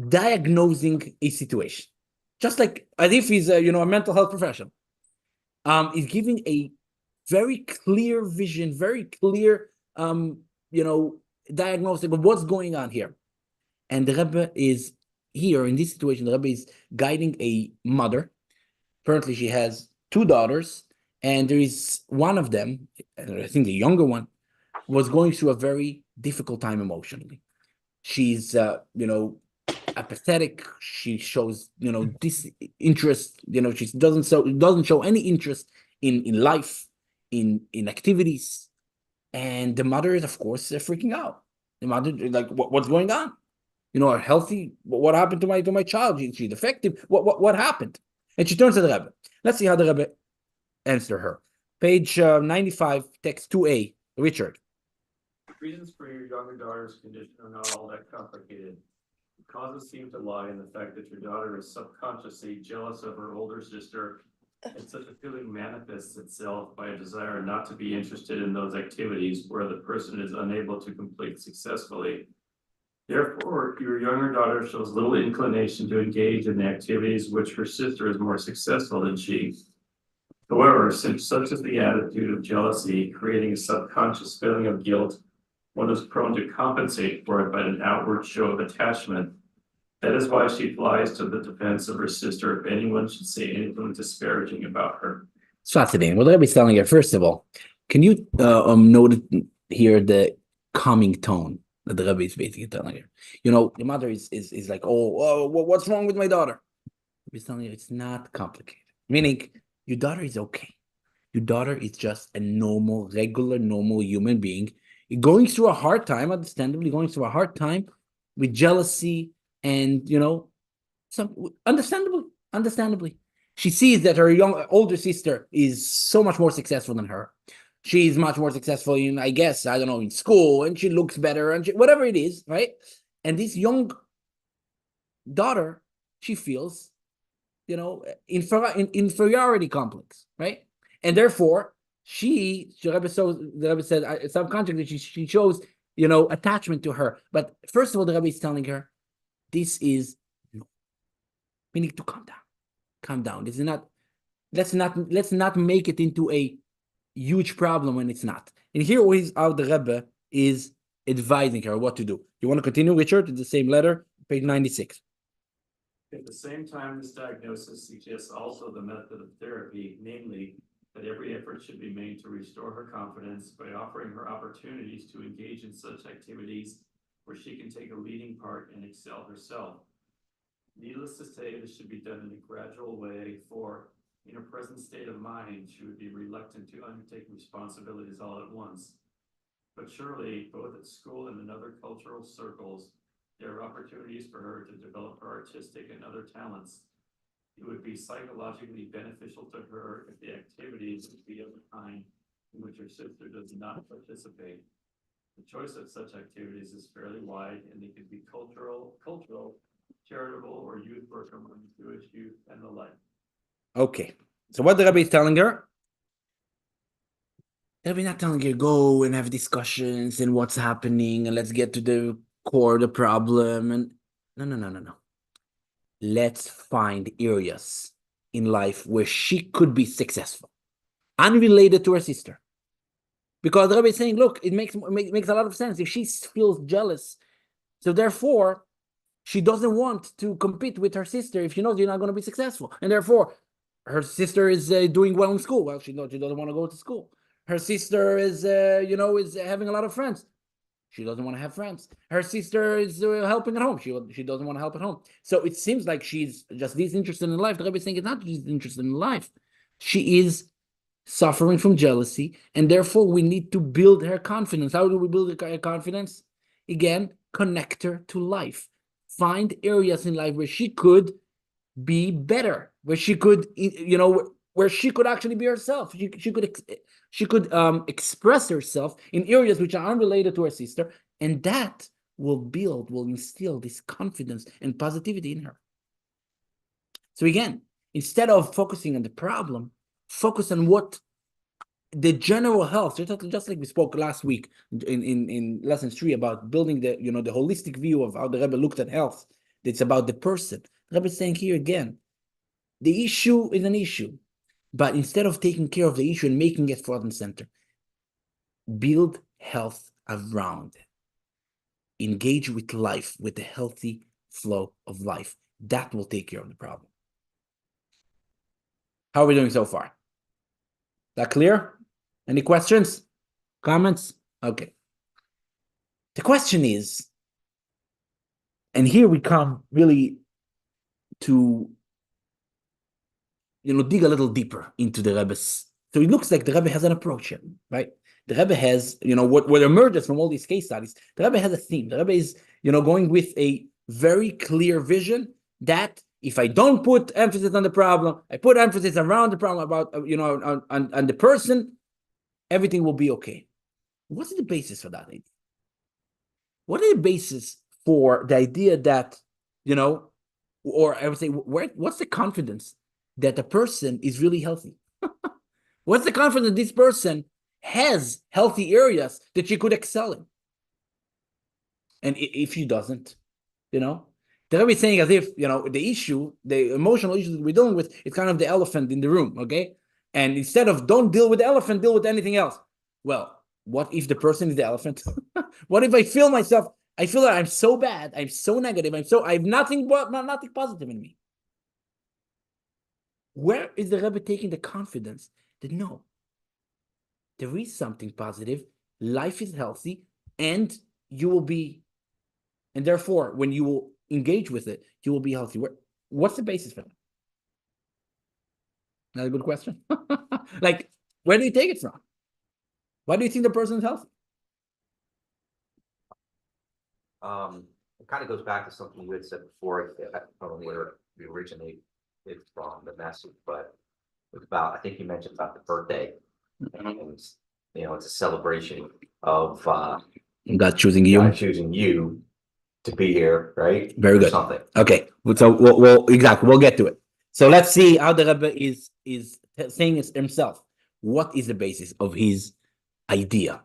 diagnosing a situation. Just like as if he's a mental health professional. He's giving a very clear vision, very clear diagnostic of what's going on here. And the Rebbe is here in this situation. The Rebbe is guiding a mother. Apparently, she has 2 daughters, and there is one of them, I think the younger one, was going through a very difficult time emotionally. She's, apathetic. She shows, disinterest. She doesn't show any interest in life, in activities, and the mother is, of course, freaking out. The mother, like, what's going on? Are healthy? What happened to my child? She's defective. What happened? And she turns to the Rebbe. Let's see how the Rebbe answered her. Page 95, text 2a. Richard. Reasons for your younger daughter's condition are not all that complicated. The causes seem to lie in the fact that your daughter is subconsciously jealous of her older sister, and such a feeling manifests itself by a desire not to be interested in those activities where the person is unable to complete successfully. Therefore, your younger daughter shows little inclination to engage in the activities which her sister is more successful than she. However, since such is the attitude of jealousy, creating a subconscious feeling of guilt, one is prone to compensate for it by an outward show of attachment. That is why she flies to the defense of her sister if anyone should say anything disparaging about her. It's fascinating. What the Rebbe is telling you, first of all, can you note here the calming tone that the Rebbe is basically telling you? You know, the mother is like, oh, what's wrong with my daughter? He's telling you it's not complicated. Meaning, your daughter is okay. Your daughter is just a normal, regular, normal human being going through a hard time, understandably going through a hard time with jealousy and, you know, some understandably. She sees that her older sister is so much more successful than her. She's much more successful in, I guess, I don't know, in school, and she looks better, and whatever it is, right? And this young daughter, she feels, you know, inferiority complex, right? And therefore, the Rebbe said, subconsciously, she shows, you know, attachment to her. But first of all, the Rebbe is telling her, this is no. We need to calm down. Calm down. This is not. Let's not make it into a huge problem when it's not. And here is how the Rebbe is advising her what to do. You want to continue, Richard? It's the same letter, page 96. At the same time, this diagnosis suggests also the method of therapy, namely that every effort should be made to restore her confidence by offering her opportunities to engage in such activities where she can take a leading part and excel herself. Needless to say, this should be done in a gradual way, for in her present state of mind, she would be reluctant to undertake responsibilities all at once. But surely, both at school and in other cultural circles, there are opportunities for her to develop her artistic and other talents. It would be psychologically beneficial to her if the activities would be of the kind in which her sister does not participate. The choice of such activities is fairly wide, and they could be cultural, charitable, or youth work among Jewish youth and the like. Okay, so what the Rebbe is telling her? The Rebbe is not telling her, go and have discussions and what's happening, and let's get to the core of the problem. And no. Let's find areas in life where she could be successful, unrelated to her sister. Because the Rebbe is saying, look, it makes a lot of sense. If she feels jealous, so therefore, she doesn't want to compete with her sister if she knows you're not going to be successful. And therefore, her sister is doing well in school. Well, she knows she doesn't want to go to school. Her sister is, is having a lot of friends. She doesn't want to have friends. Her sister is helping at home. She doesn't want to help at home. So it seems like she's just disinterested in life. The Rebbe is saying it's not she's interested in life. She is suffering from jealousy, and therefore we need to build her confidence. How do we build her confidence? Again, connect her to life. Find areas in life where she could be better, where she could, where she could actually be herself. She could express herself in areas which are unrelated to her sister, and that will instill this confidence and positivity in her. So again, instead of focusing on the problem, focus on what the general health, just like we spoke last week in lesson 3 about building the holistic view of how the Rebbe looked at health. It's about the person. The Rebbe is saying here again, the issue is an issue, but instead of taking care of the issue and making it front and center, build health around it. Engage with life, with the healthy flow of life. That will take care of the problem. How are we doing so far? That clear? Any questions? Comments? Okay. The question is, and here we come really to dig a little deeper into the Rebbe's. So it looks like the Rebbe has an approach here, right? The Rebbe has, what emerges from all these case studies, the Rebbe has a theme. The Rebbe is, going with a very clear vision that If I don't put emphasis on the problem, I put emphasis around the problem about, on the person, everything will be okay. What's the basis for that idea? What is the basis for the idea that, or I would say, what's the confidence that a person is really healthy? What's the confidence this person has healthy areas that she could excel in? And if she doesn't, the Rebbe is saying as if, the emotional issue that we're dealing with is kind of the elephant in the room, okay? And instead of don't deal with the elephant, deal with anything else. Well, what if the person is the elephant? What if I feel that I'm so bad, I'm so negative, I have nothing positive in me? Where is the Rebbe taking the confidence that no, there is something positive, life is healthy, and you will be, and therefore, when you will engage with it, you will be healthy. What's the basis for that? Not a good question. Like, where do you take it from? Why do you think the person is healthy? It kind of goes back to something you had said before. I don't know where we originated from the message, but it was about, I think you mentioned about the birthday. And, it's a celebration of God choosing you. God choosing you to be here, right? Very good. Something. Okay, so we'll exactly, we'll get to it. So let's see how the Rebbe is saying it himself. What is the basis of his idea,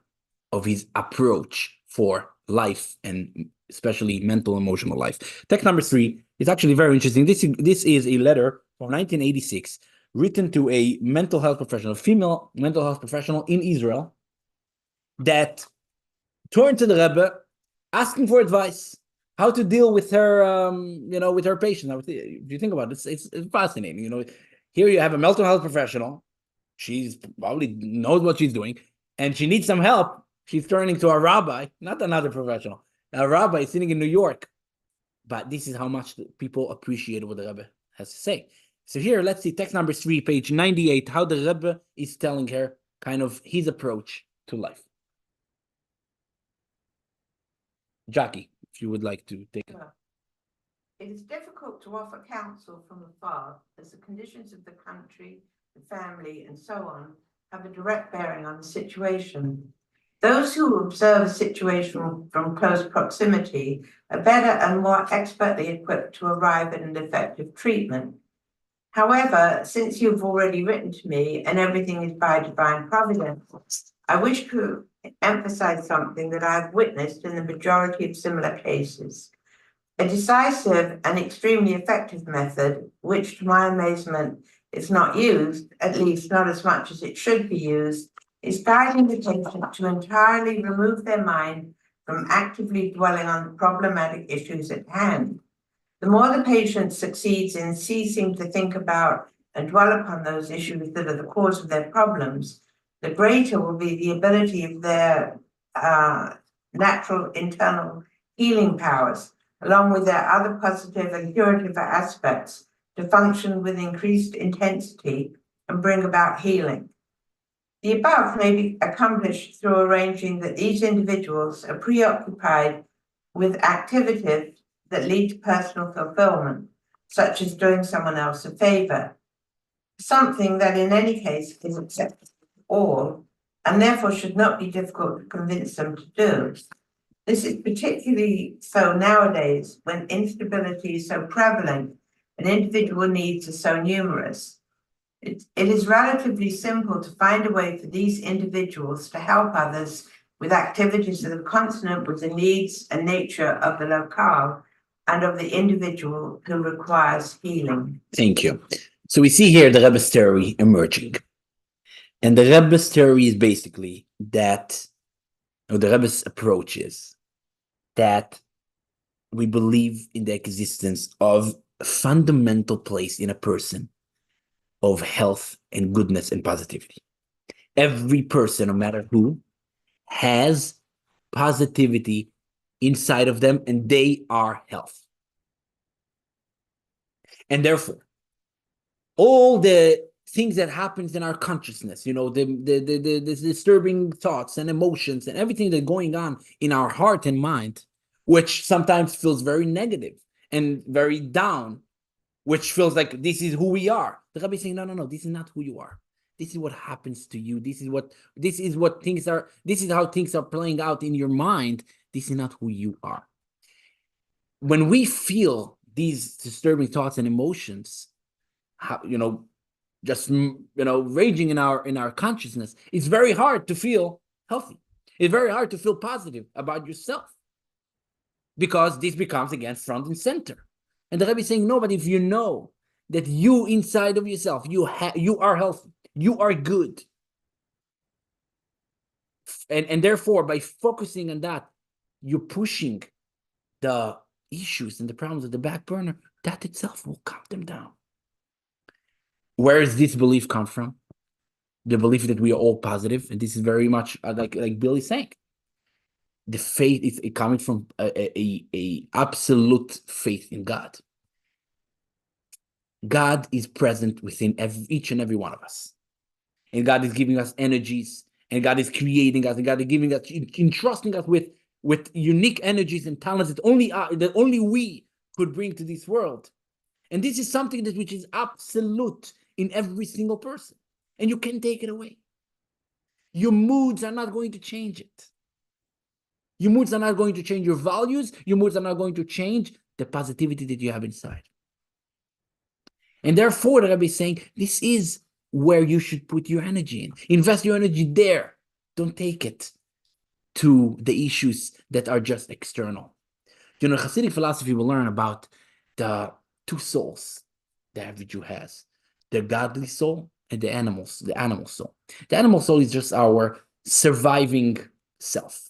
of his approach for life, and especially mental, emotional life? Text number 3 is actually very interesting. This is a letter from 1986 written to a mental health professional, female mental health professional in Israel, that turned to the Rebbe asking for advice how to deal with her, with her patient. If you think about it, it's fascinating. Here you have a mental health professional. She's probably knows what she's doing, and she needs some help. She's turning to a rabbi, not another professional. A rabbi sitting in New York. But this is how much people appreciate what the Rebbe has to say. So here, let's see text number 3, page 98, how the Rebbe is telling her kind of his approach to life. Jackie, if you would like to take it. It is difficult to offer counsel from afar, as the conditions of the country, the family, and so on have a direct bearing on the situation. Those who observe a situation from close proximity are better and more expertly equipped to arrive at an effective treatment. However, since you've already written to me and everything is by divine providence, I wish to emphasize something that I have witnessed in the majority of similar cases. A decisive and extremely effective method, which to my amazement is not used, at least not as much as it should be used, is guiding the patient to entirely remove their mind from actively dwelling on problematic issues at hand. The more the patient succeeds in ceasing to think about and dwell upon those issues that are the cause of their problems, the greater will be the ability of their natural internal healing powers, along with their other positive and curative aspects, to function with increased intensity and bring about healing. The above may be accomplished through arranging that these individuals are preoccupied with activities that lead to personal fulfillment, such as doing someone else a favor, something that in any case is acceptable to all, and therefore should not be difficult to convince them to do. This is particularly so nowadays, when instability is so prevalent and individual needs are so numerous. It is relatively simple to find a way for these individuals to help others with activities that are consonant with the needs and nature of the locale and of the individual who requires healing. Thank you. So we see here the Rebbe's theory emerging. And the Rebbe's theory is basically that, or the Rebbe's approach is that we believe in the existence of a fundamental place in a person of health and goodness and positivity. Every person, no matter who, has positivity inside of them, and they are health. And therefore, all the things that happens in our consciousness, the disturbing thoughts and emotions and everything that's going on in our heart and mind, which sometimes feels very negative and very down, which feels like this is who we are. The Rebbe is saying, no, this is not who you are. This is what happens to you. This is how things are playing out in your mind. This is not who you are. When we feel these disturbing thoughts and emotions, raging in our consciousness, it's very hard to feel healthy. It's very hard to feel positive about yourself, because this becomes, again, front and center. And the Rebbe is saying, no, but if you know that you inside of yourself, you are healthy, you are good, and therefore, by focusing on that, you're pushing the issues and the problems at the back burner, that itself will calm them down. Where does this belief come from? The belief that we are all positive, and this is very much like Billy's saying. The faith is coming from a absolute faith in God. God is present within each and every one of us, and God is giving us energies, and God is creating us, and God is giving us, entrusting us with unique energies and talents that only we could bring to this world. And this is something which is absolute in every single person, and you can't take it away. Your moods are not going to change it. Your moods are not going to change your values. Your moods are not going to change the positivity that you have inside. And therefore, the Rebbe is saying, this is where you should put your energy in. Invest your energy there. Don't take it to the issues that are just external. In Hasidic philosophy, we learn about the two souls that every Jew has: the godly soul and the animal soul. The animal soul is just our surviving self.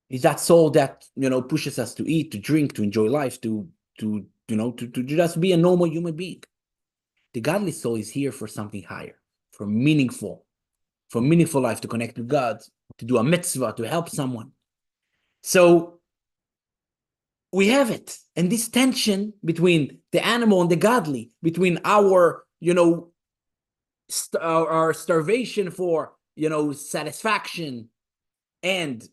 It's that soul that pushes us to eat, to drink, to enjoy life, to just be a normal human being. The godly soul is here for something higher, for meaningful life, to connect with God, to do a mitzvah, to help someone. So we have it, and this tension between the animal and the godly, between our our starvation for satisfaction, and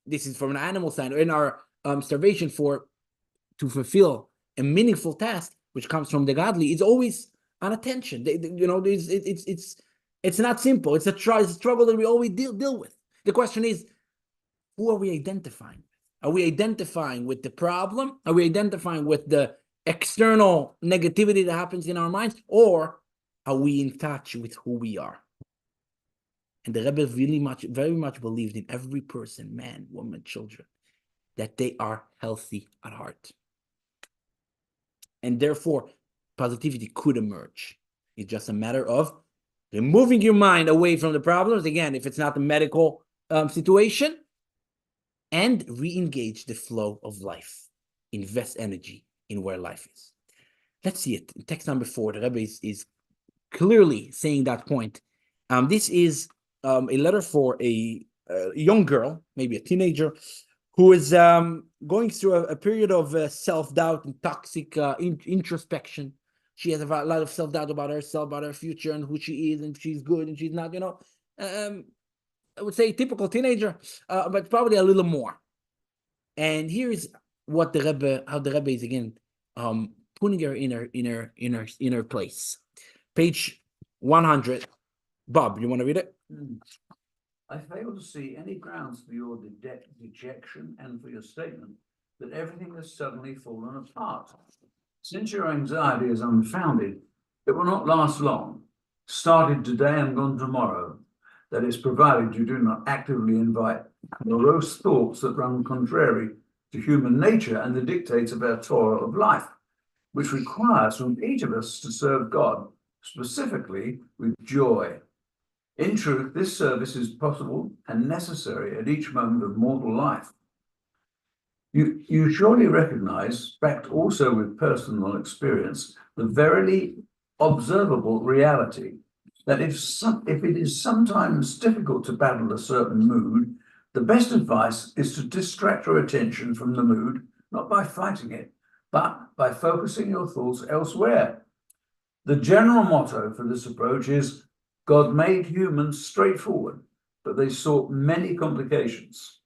this is from an animal side, and our starvation to fulfill a meaningful task, which comes from the godly, is always on attention. It's not simple. It's a struggle that we always deal with. The question is, who are we identifying with? Are we identifying with the problem? Are we identifying with the external negativity that happens in our minds? Or are we in touch with who we are? And the Rebbe very much believed in every person, man, woman, children, that they are healthy at heart. And therefore, positivity could emerge. It's just a matter of removing your mind away from the problems, again, if it's not a medical situation, and re-engage the flow of life. Invest energy in where life is. Let's see it. In text number 4, the Rebbe is clearly saying that point. This is a letter for a young girl, maybe a teenager, who is going through a period of self-doubt and toxic introspection. She has a lot of self-doubt about herself, about her future, and who she is, and she's good, and she's not, I would say typical teenager, but probably a little more. And here's what how the Rebbe is again putting her in her place. Page 100. Bob, you want to read it? I fail to see any grounds for your dejection and for your statement that everything has suddenly fallen apart. Since your anxiety is unfounded, it will not last long. Started today and gone tomorrow. That is, provided you do not actively invite morose thoughts that run contrary to human nature and the dictates of our Torah of life, which requires from each of us to serve God, specifically with joy. In truth, this service is possible and necessary at each moment of mortal life. You surely recognize, backed also with personal experience, the verily observable reality that if it is sometimes difficult to battle a certain mood, the best advice is to distract your attention from the mood, not by fighting it, but by focusing your thoughts elsewhere. The general motto for this approach is, God made humans straightforward, but they sought many complications.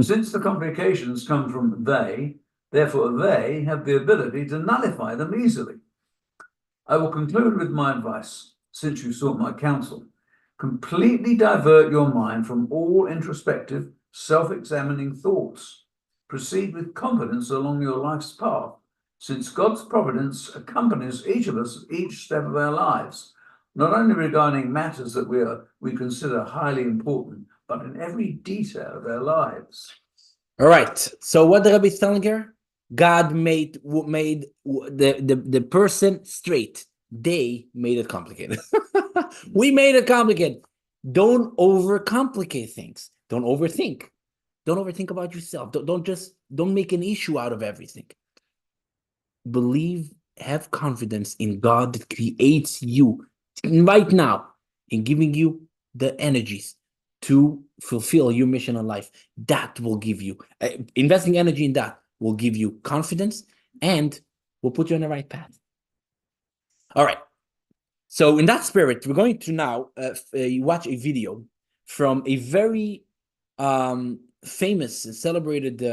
Since the complications come from they, Therefore, they have the ability to nullify them easily. I will conclude with my advice, since you sought my counsel. Completely divert your mind from all introspective, self-examining thoughts. Proceed with confidence along your life's path, since God's providence accompanies each of us at each step of our lives, not only regarding matters that we consider highly important, but in every detail of our lives. All right. So what the Rebbe is telling here? God made the person straight. They made it complicated. We made it complicated. Don't overcomplicate things. Don't overthink. Don't overthink about yourself. Don't make an issue out of everything. Believe, have confidence in God that creates you right now in giving you the energies to fulfill your mission in life. That will give you, investing energy in that will give you confidence and will put you on the right path. All right. So in that spirit, we're going to now watch a video from a very famous and celebrated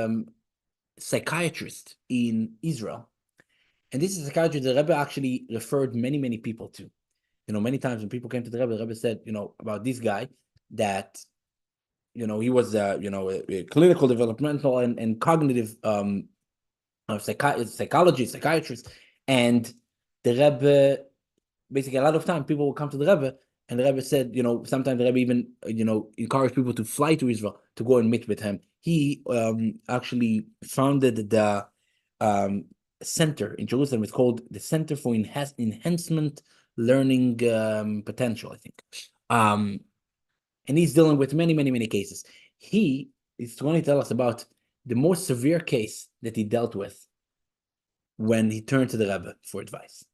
psychiatrist in Israel. And this is a psychiatrist the Rebbe actually referred many people to. You know, many times when people came to the Rebbe said, you know, about this guy that, you know, he was, a clinical, developmental, and cognitive psychiatrist. And the Rebbe, basically a lot of time people will come to the Rebbe, and the Rebbe said, you know, sometimes the Rebbe even, encouraged people to fly to Israel to go and meet with him. He actually founded the center in Jerusalem. It's called the Center for Enhancement Learning Potential, I think. And he's dealing with many cases. He is going to tell us about the most severe case that he dealt with when he turned to the Rebbe for advice.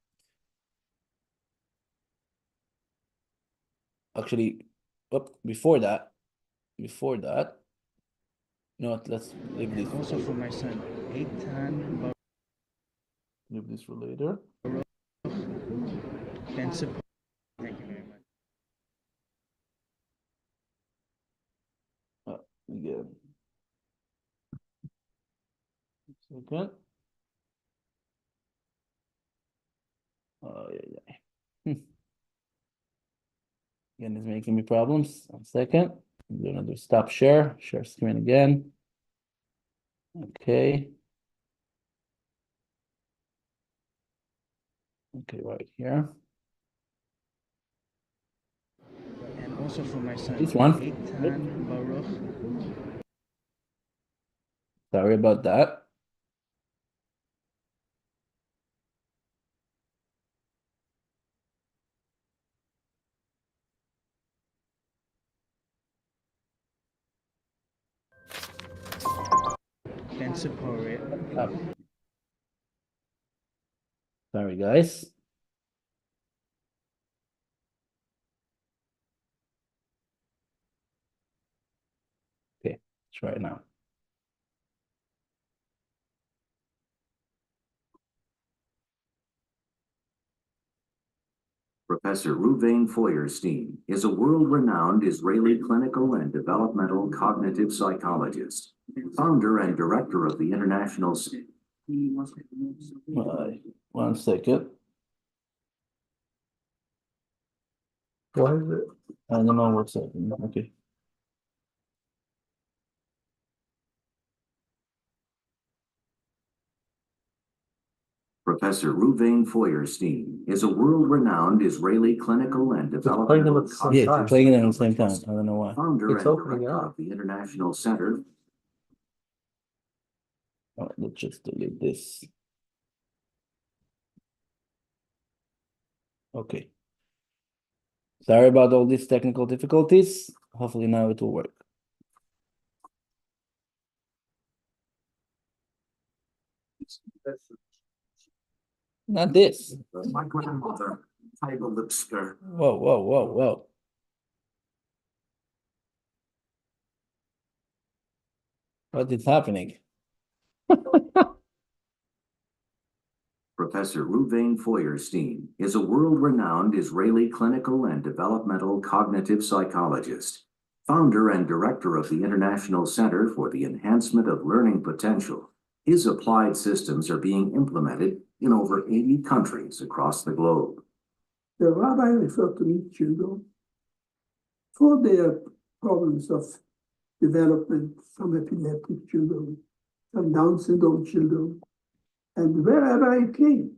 Actually, before that, you know what, let's leave this. Also for my son, Eitan. Leave this for later. And support. Thank you very much. Again. Second. Oh yeah. Again, it's making me problems. 1 second. I'm gonna do stop share screen again. Okay. Okay, right here. And also for my son, This one. Eitan Baruch. Sorry about that. And support it. Sorry, guys. Okay, let's try it now. Professor Ruvain Feuerstein is a world-renowned Israeli clinical and developmental cognitive psychologist, founder and director of the International... 1 second. Why is it? I don't know what's happening. Okay. Professor Ruvain Feuerstein is a world-renowned Israeli clinical and developmental Yeah, it's playing it at the same time. I don't know why. founder and director of the International Center. Oh, let's just delete this. Okay. Sorry about all these technical difficulties. Hopefully now it will work. Not this. My grandmother, Tiger Lipsker. Whoa. What is happening? Professor Ruvain Feuerstein is a world-renowned Israeli clinical and developmental cognitive psychologist, founder and director of the International Center for the Enhancement of Learning Potential, His applied systems are being implemented in over 80 countries across the globe. The rabbi referred to each children for their problems of development, some epileptic children, some Down syndrome children, and wherever I came,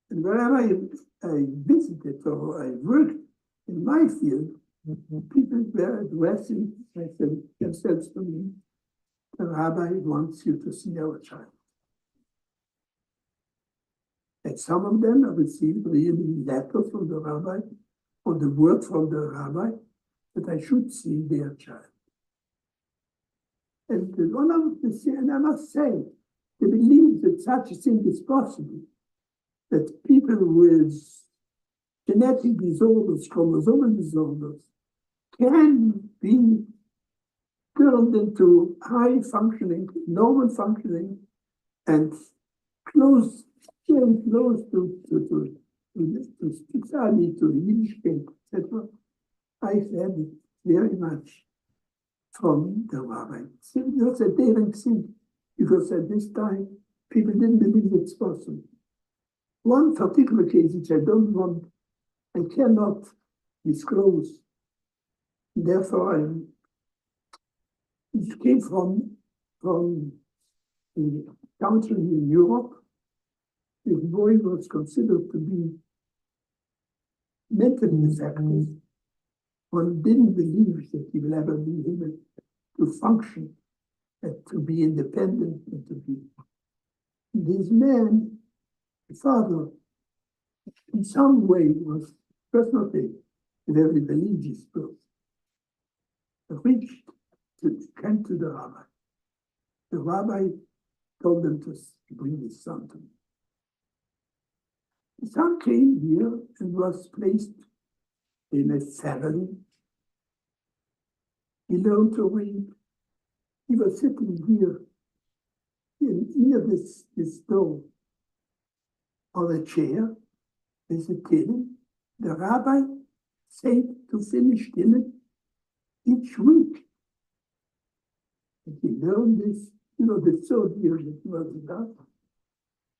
and wherever I visited or I worked in my field, people were addressing themselves to me. The rabbi wants you to see our child. And some of them have received really letters from the rabbi or the word from the rabbi that I should see their child. And one of the, and I must say, they believe that such a thing is possible, that people with genetic disorders, chromosomal disorders, can be turned into high functioning, normal functioning, and close to study, to Yiddishkeit, etc. I said it very much from the rabbi. It was a daring thing, because at this time, people didn't believe it's possible. One particular case, which I cannot disclose, therefore it came from a country in Europe. This boy was considered to be mentally defective. One didn't believe that he will ever be able to function and to be independent and to be. This man, the father, in some way was not a very religious person. Came to the rabbi. The rabbi told them to bring his son to me. The son came here and was placed in a family. He learned to read. He was sitting here, near this door, on a chair, with a tilling. The rabbi said to finish tilling each week. And he learned this, the third year that he was done.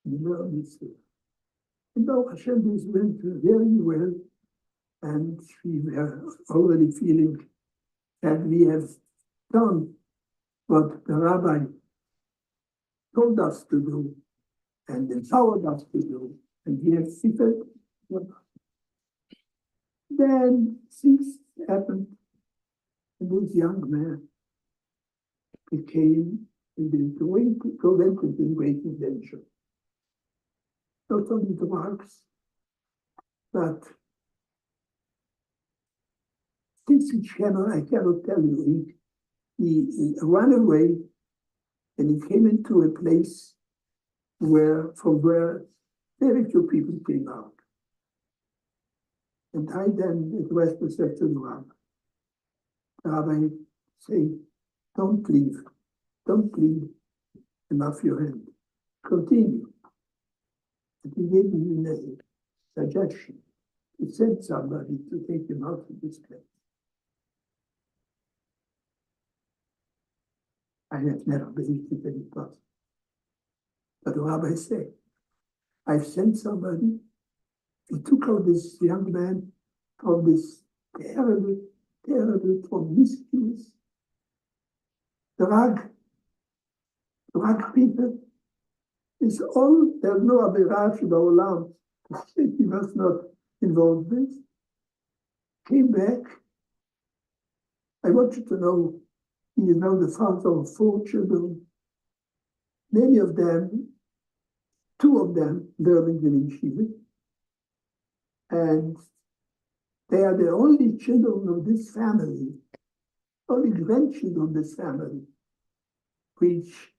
He learned this. And Baruch Hashem, this went very well, and we were already feeling that we have done what the rabbi told us to do and empowered us to do, and we have felt. Then things happened, and this young man became prevented in great danger. Not only drugs, but things which I cannot tell you. He ran away, and he came into a place from where very few people came out. And I then addressed myself to the rabbi. The rabbi said, don't leave, enough your hand, continue. And he gave me a suggestion to send somebody to take him out of this place. I have never believed it any possible. But the rabbi said, I've sent somebody. He took out this young man from this terrible, promiscuous drug people. It's all, there's no Abiraj Ba'olam to say he was not involved in this. Came back. I want you to know, he is now the father of 4 children. Many of them, 2 of them, learning in yeshiva. And they are the only children of this family, only grandchildren of this family, which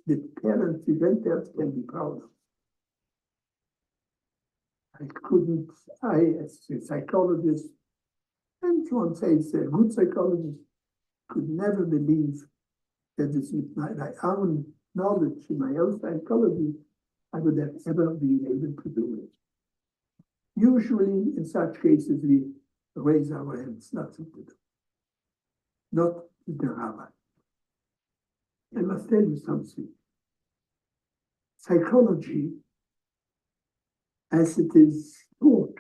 the grandparents can be proud of. I, as a psychologist, and one says a good psychologist, could never believe that this with my own knowledge, in my own psychology, I would have ever been able to do it. Usually, in such cases, we raise our hands, nothing to do. Not the rabbi. I must tell you something. Psychology, as it is taught,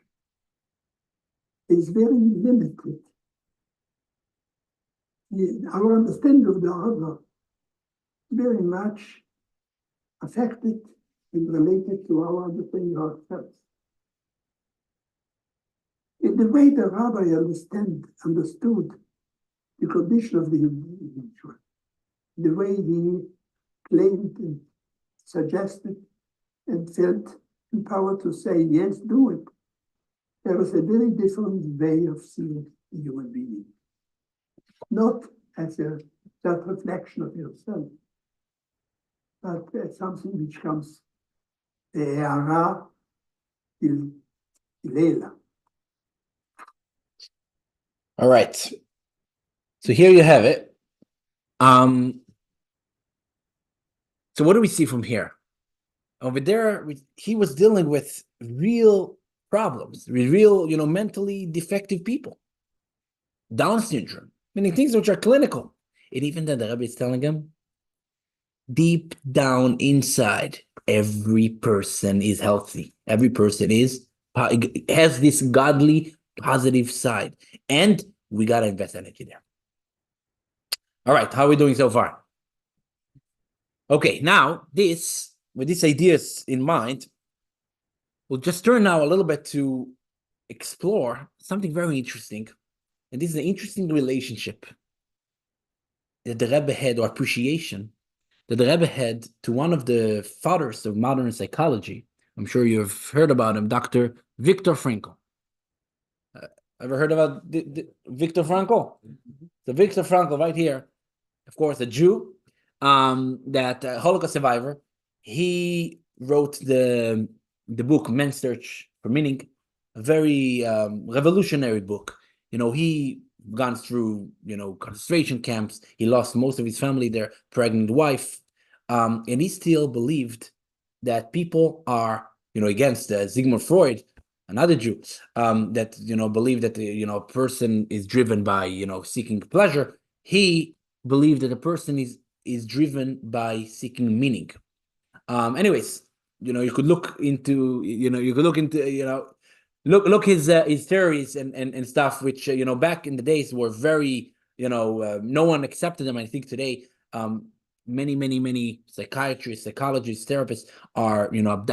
is very limited. Our understanding of the other is very much affected and related to our understanding of ourselves. In the way the rabbi understood the condition of the individual, the way he claimed and suggested and felt empowered to say, yes, do it. There was a very different way of seeing the human being. Not as a self-reflection of yourself, but as something which comes E'ara Ilela. All right. So here you have it. So what do we see from here? Over there, he was dealing with real problems, with real, mentally defective people. Down syndrome, meaning things which are clinical. And even then, the Rebbe is telling him, deep down inside, every person is healthy. Every person has this godly, positive side. And we got to invest energy there. All right, how are we doing so far? Okay, now with these ideas in mind, we'll just turn now a little bit to explore something very interesting. And this is an interesting relationship that the Rebbe had, or appreciation that the Rebbe had to one of the fathers of modern psychology. I'm sure you've heard about him, Dr. Viktor Frankl. Ever heard about Viktor Frankl? So Viktor Frankl, right here, of course, a Jew, that Holocaust survivor. He wrote the book Men's Search for Meaning, a very revolutionary book. He gone through, concentration camps. He lost most of his family there, pregnant wife. And he still believed that people are, against Sigmund Freud, another Jew, that, believed that, a person is driven by, seeking pleasure. He believed that a person is driven by seeking meaning. Anyways, you could look into, look his theories and stuff, which back in the days were very, no one accepted them. I think today, many psychiatrists, psychologists, therapists are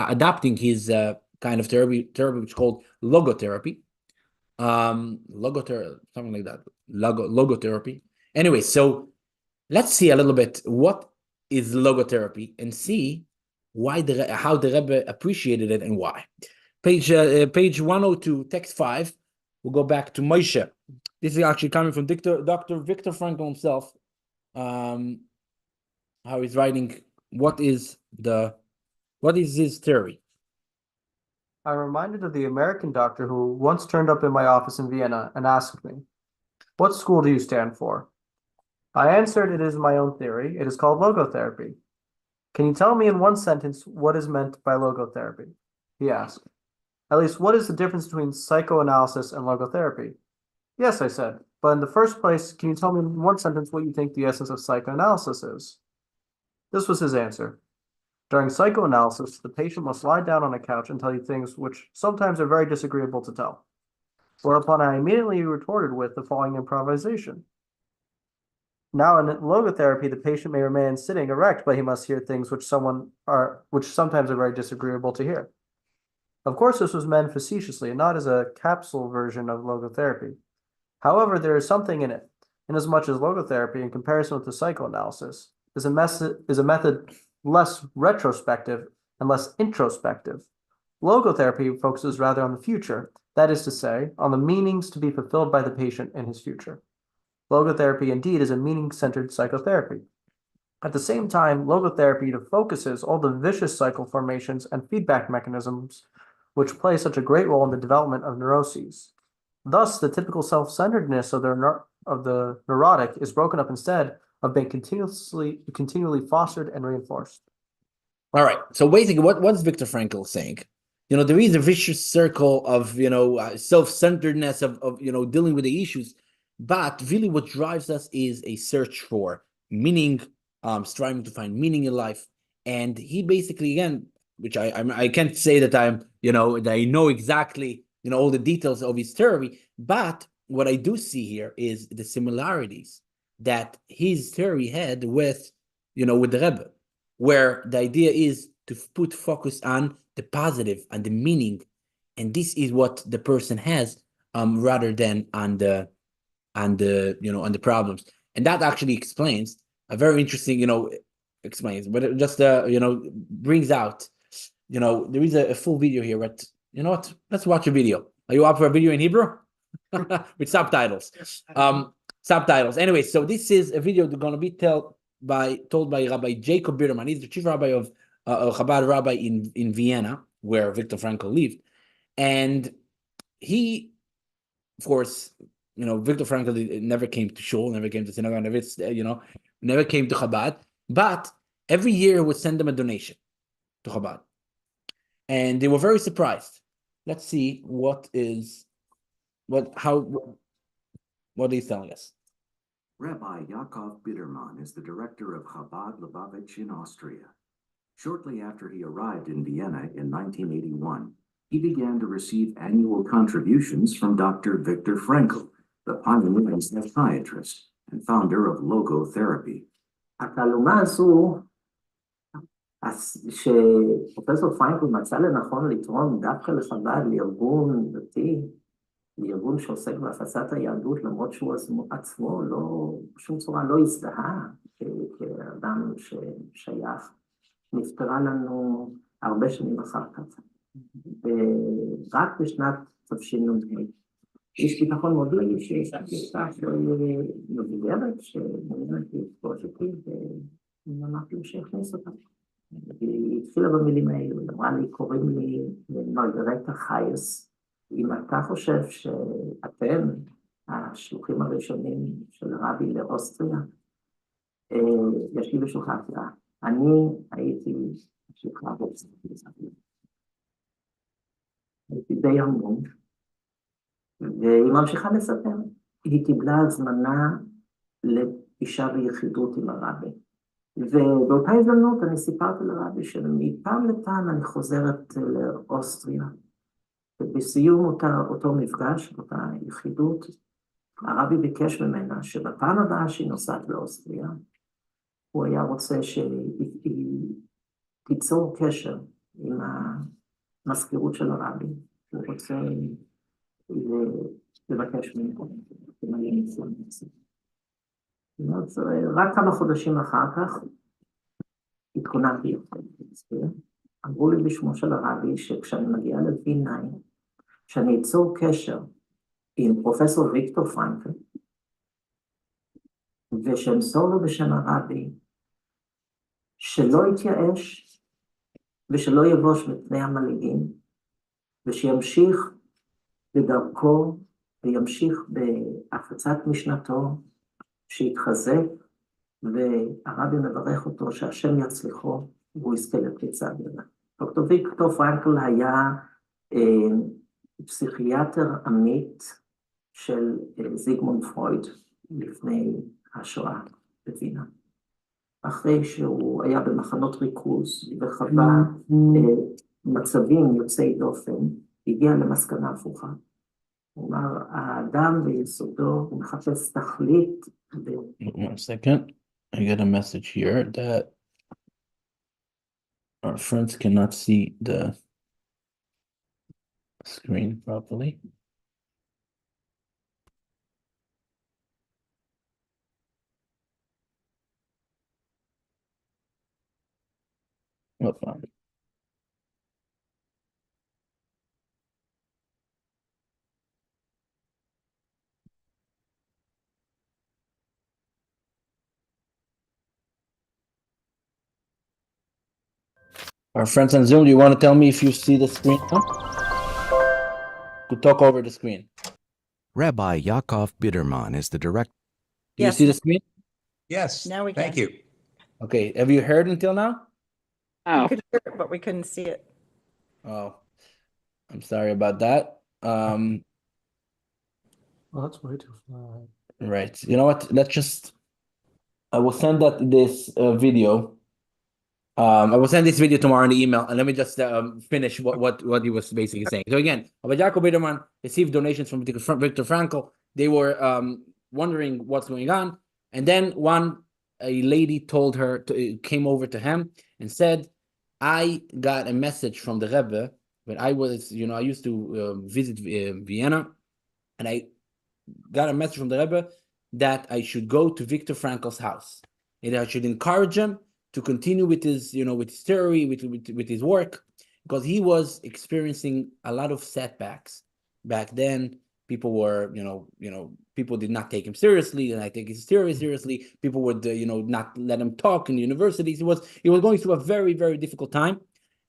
adopting his kind of therapy which is called logotherapy, something like that, logotherapy. Anyway, so let's see a little bit what is logotherapy and see how the Rebbe appreciated it and why. Page 102, text 5. We'll go back to Moshe. This is actually coming from Dr. Viktor Frankl himself. How he's writing. What is his theory? I'm reminded of the American doctor who once turned up in my office in Vienna and asked me, "What school do you stand for?" I answered, "It is my own theory. It is called logotherapy." "Can you tell me in one sentence what is meant by logotherapy?" he asked. "At least, what is the difference between psychoanalysis and logotherapy?" "Yes," I said, "but in the first place, can you tell me in one sentence what you think the essence of psychoanalysis is?" This was his answer. "During psychoanalysis, the patient must lie down on a couch and tell you things which sometimes are very disagreeable to tell." Whereupon I immediately retorted with the following improvisation. "Now in logotherapy, the patient may remain sitting erect, but he must hear things which sometimes are very disagreeable to hear." Of course, this was meant facetiously and not as a capsule version of logotherapy. However, there is something in it, inasmuch as logotherapy, in comparison with the psychoanalysis, is a method less retrospective and less introspective. Logotherapy focuses rather on the future, that is to say, on the meanings to be fulfilled by the patient in his future. Logotherapy indeed is a meaning-centered psychotherapy. At the same time, logotherapy focuses all the vicious cycle formations and feedback mechanisms which play such a great role in the development of neuroses. Thus, the typical self-centeredness of the neurotic is broken up instead of being continually fostered and reinforced. All right. So basically, what's Viktor Frankl saying? There is a vicious circle of self-centeredness of dealing with the issues, but really what drives us is a search for meaning, striving to find meaning in life. And he basically, again, which I can't say that that I know exactly, all the details of his theory, but what I do see here is the similarities that his theory had with the Rebbe, where the idea is to put focus on the positive and the meaning, and this is what the person has, rather than on the problems. And that actually explains a very interesting, explains, but it just brings out, there is a full video here, but you know what? Let's watch a video. Are you up for a video in Hebrew? With subtitles. Subtitles. Anyway, so this is a video that's going to be told by Rabbi Jacob Biderman. He's the chief rabbi of Chabad rabbi in Vienna, where Viktor Frankl lived. And he, of course, Viktor Frankl never came to shul, never came to synagogue, never came to Chabad. But every year he would send them a donation to Chabad. And they were very surprised. Let's see what he's telling us. Rabbi Yaakov Biderman is the director of Chabad Lubavitch in Austria. Shortly after he arrived in Vienna in 1981, he began to receive annual contributions from Dr. Viktor Frankl, the pioneering psychiatrist and founder of logotherapy. התעלומה הזו שפרופסור פרנקל מצא לנכון לתרום דווקא לחב"ד, לארגון דתי, לארגון שעוסק בהפצת היהדות, למרות שהוא עצמו בשום צורה לא הזדהה כאדם ששייך, נפטרה לנו הרבה שנים אחר כך. ורק בשנת תשנ"ה, איש ביטחון מודיע שיש גרסה של מבוגרת שמעוניינת לפגוש אותי, ואמרתי לו שיכניס אותה. היא התחילה במילים האלו, היא אמרה לי, קוראים לי מרגרטה חייס, אם אתה חושב שאתם השלוחים הראשונים של הרבי לאוסטריה, יש לי בשבילך הצעה. אני הייתי שלוחה באוסטריה. הייתי די המון. והיא ממשיכה לספר. היא קיבלה הזמנה לפגישה ביחידות עם הרבי. ובאותה הזדמנות אני סיפרתי לרבי שמפעם לפעם אני חוזרת לאוסטריה. ובסיום אותו מפגש, אותה יחידות, הרבי ביקש ממנה שבפעם הבאה שהיא נוסעת לאוסטריה, הוא היה רוצה שהיא תיצור קשר עם המזכירות של הרבי. הוא רוצה לבקש ממנו, רק כמה חודשים אחר כך התכוננתי, אמרו לי בשמו של הרבי שכשאני מגיעה לווילנה, שאני אצור קשר עם פרופסור ויקטור פרנקל, ושאמסור לו בשם הרבי שלא יתייאש ושלא יבוש מפני המנהיגים, ושימשיך בדרכו וימשיך בהפצת משנתו, שיתחזק, והרבי מברך אותו שהשם יצליחו והוא יזכה לפריצה גדולה. דוקטור ויקטור פרנקל היה פסיכיאטר עמית של זיגמונד פרויד לפני השואה בווינה. אחרי שהוא היה במחנות ריכוז וחווה מצבים יוצאי דופן, הגיע למסקנה הפוכה. הוא אמר, האדם ביסודו הוא מחפש תכלית. One second, I get a message here that our friends cannot see the screen properly. Hold on. Our friends on Zoom, do you want to tell me if you see the screen now? To talk over the screen. Rabbi Yaakov Biderman is the director. Do you see the screen? Yes. Now we Thank can. you. Okay, have you heard until now? We could hear it, but we couldn't see it. Oh, I'm sorry about that. Well, that's way too far. Right. You know what? Let's just I will send this video. I will send this video tomorrow in the email, and let me just finish what he was basically saying. So again, Rabbi Yaakov Biderman received donations from Viktor Frankl. They were wondering what's going on, and then a lady told her came over to him and said, "I got a message from the Rebbe when I was, I used to visit Vienna, and I got a message from the Rebbe that I should go to Viktor Frankl's house, and I should encourage him to continue with his, with his theory, with his work, because he was experiencing a lot of setbacks back then. People were, people did not take him seriously, and I take his theory seriously. People would, not let him talk in universities. He was going through a very, very difficult time,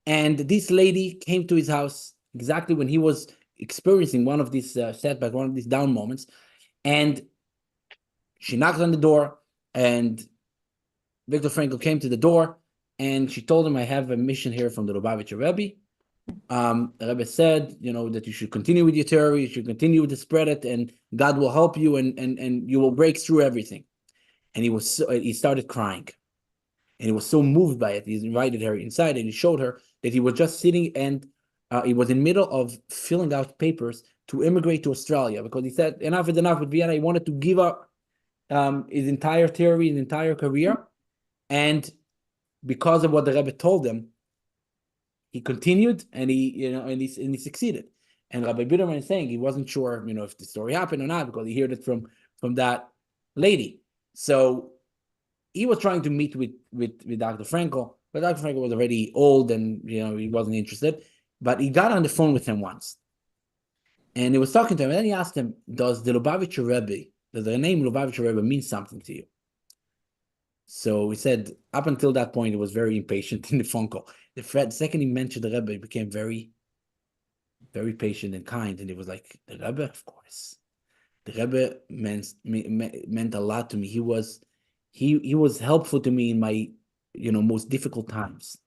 and this lady came to his house exactly when he was experiencing one of these setbacks, one of these down moments, and she knocked on the door, and Viktor Frankl came to the door, and she told him, "I have a mission here from the Lubavitcher Rebbe. The Rebbe said, that you should continue with your theory, you should continue to spread it, and God will help you, and you will break through everything." And he started crying, and he was so moved by it. He invited her inside, and he showed her that he was just sitting, and he was in the middle of filling out papers to immigrate to Australia, because he said enough is enough with Vienna. He wanted to give up his entire theory, his entire career. And because of what the Rebbe told him, he continued, and he succeeded. And Rabbi Biderman is saying he wasn't sure, if the story happened or not, because he heard it from that lady. So he was trying to meet with Dr. Frankl, but Dr. Frankl was already old, and he wasn't interested. But he got on the phone with him once, and he was talking to him, and then he asked him, "Does the Lubavitcher Rebbe, does the name Lubavitcher Rebbe mean something to you?" So he said, up until that point, he was very impatient in the phone call. The second he mentioned the Rebbe, he became very, very patient and kind. And he was like, "The Rebbe, of course. The Rebbe meant a lot to me. He was helpful to me in my, most difficult times."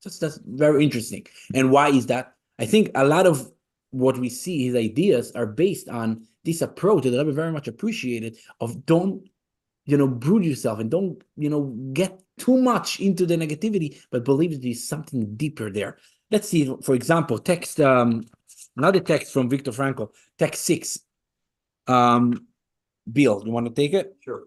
That's very interesting. And why is that? I think a lot of what we see, his ideas, are based on this approach that the Rebbe very much appreciated of don't, brood yourself, and don't, get too much into the negativity, but believe that there's something deeper there. Let's see, for example, another text from Viktor Frankl, text 6. Bill, you want to take it? Sure.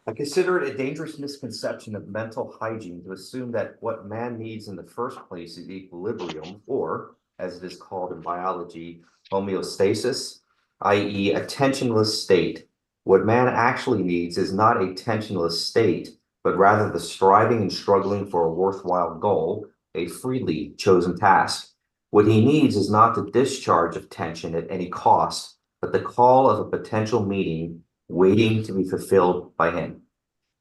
I consider it a dangerous misconception of mental hygiene to assume that what man needs in the first place is equilibrium, or, as it is called in biology, homeostasis, i.e. a tensionless state. What man actually needs is not a tensionless state, but rather the striving and struggling for a worthwhile goal, a freely chosen task. What he needs is not the discharge of tension at any cost, but the call of a potential meeting waiting to be fulfilled by him.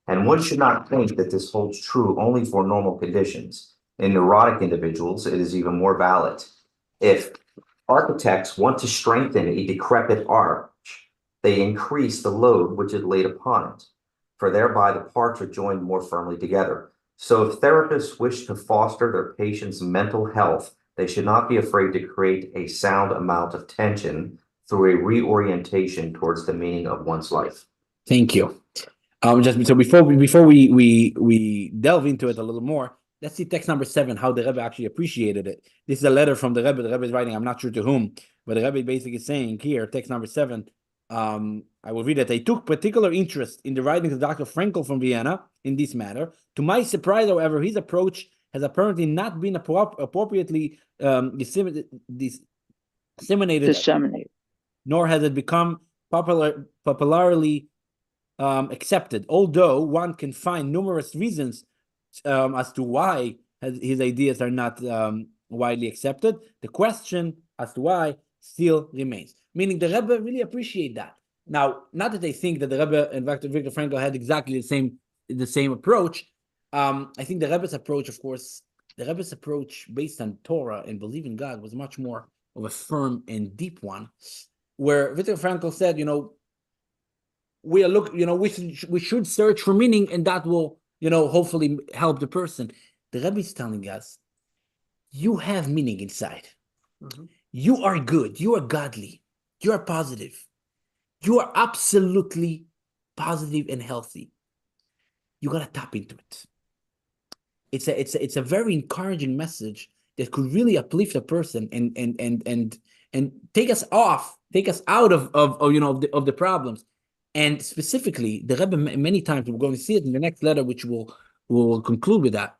And one should not think that this holds true only for normal conditions. In neurotic individuals, it is even more valid. If architects want to strengthen a decrepit arch, they increase the load which is laid upon it, for thereby the parts are joined more firmly together. So if therapists wish to foster their patients' mental health, they should not be afraid to create a sound amount of tension through a reorientation towards the meaning of one's life. Thank you. Just so before we delve into it a little more, let's see text number 7, how the Rebbe actually appreciated it. This is a letter from the Rebbe. The Rebbe is writing, I'm not sure to whom, but the Rebbe basically is saying here, text number 7, I will read it. "I took particular interest in the writings of Dr. Frankl from Vienna in this matter. To my surprise, however, his approach has apparently not been appropriately disseminated, nor has it become popularly accepted. Although one can find numerous reasons as to why his ideas are not widely accepted, the question as to why still remains." Meaning the Rebbe really appreciate that. Now, not that they think that the Rebbe and Viktor Frankl had exactly the same approach. I think the Rebbe's approach, of course, based on Torah and believing God was much more of a firm and deep one, where Viktor Frankl said, we should search for meaning, and that will, hopefully help the person. The Rebbe is telling us, you have meaning inside. Mm-hmm. You are good. You are godly. You are positive. You are absolutely positive and healthy. you gotta tap into it. It's a very encouraging message that could really uplift a person and take us out of the problems. And specifically, the Rebbe many times, we're going to see it in the next letter, which we'll conclude with that.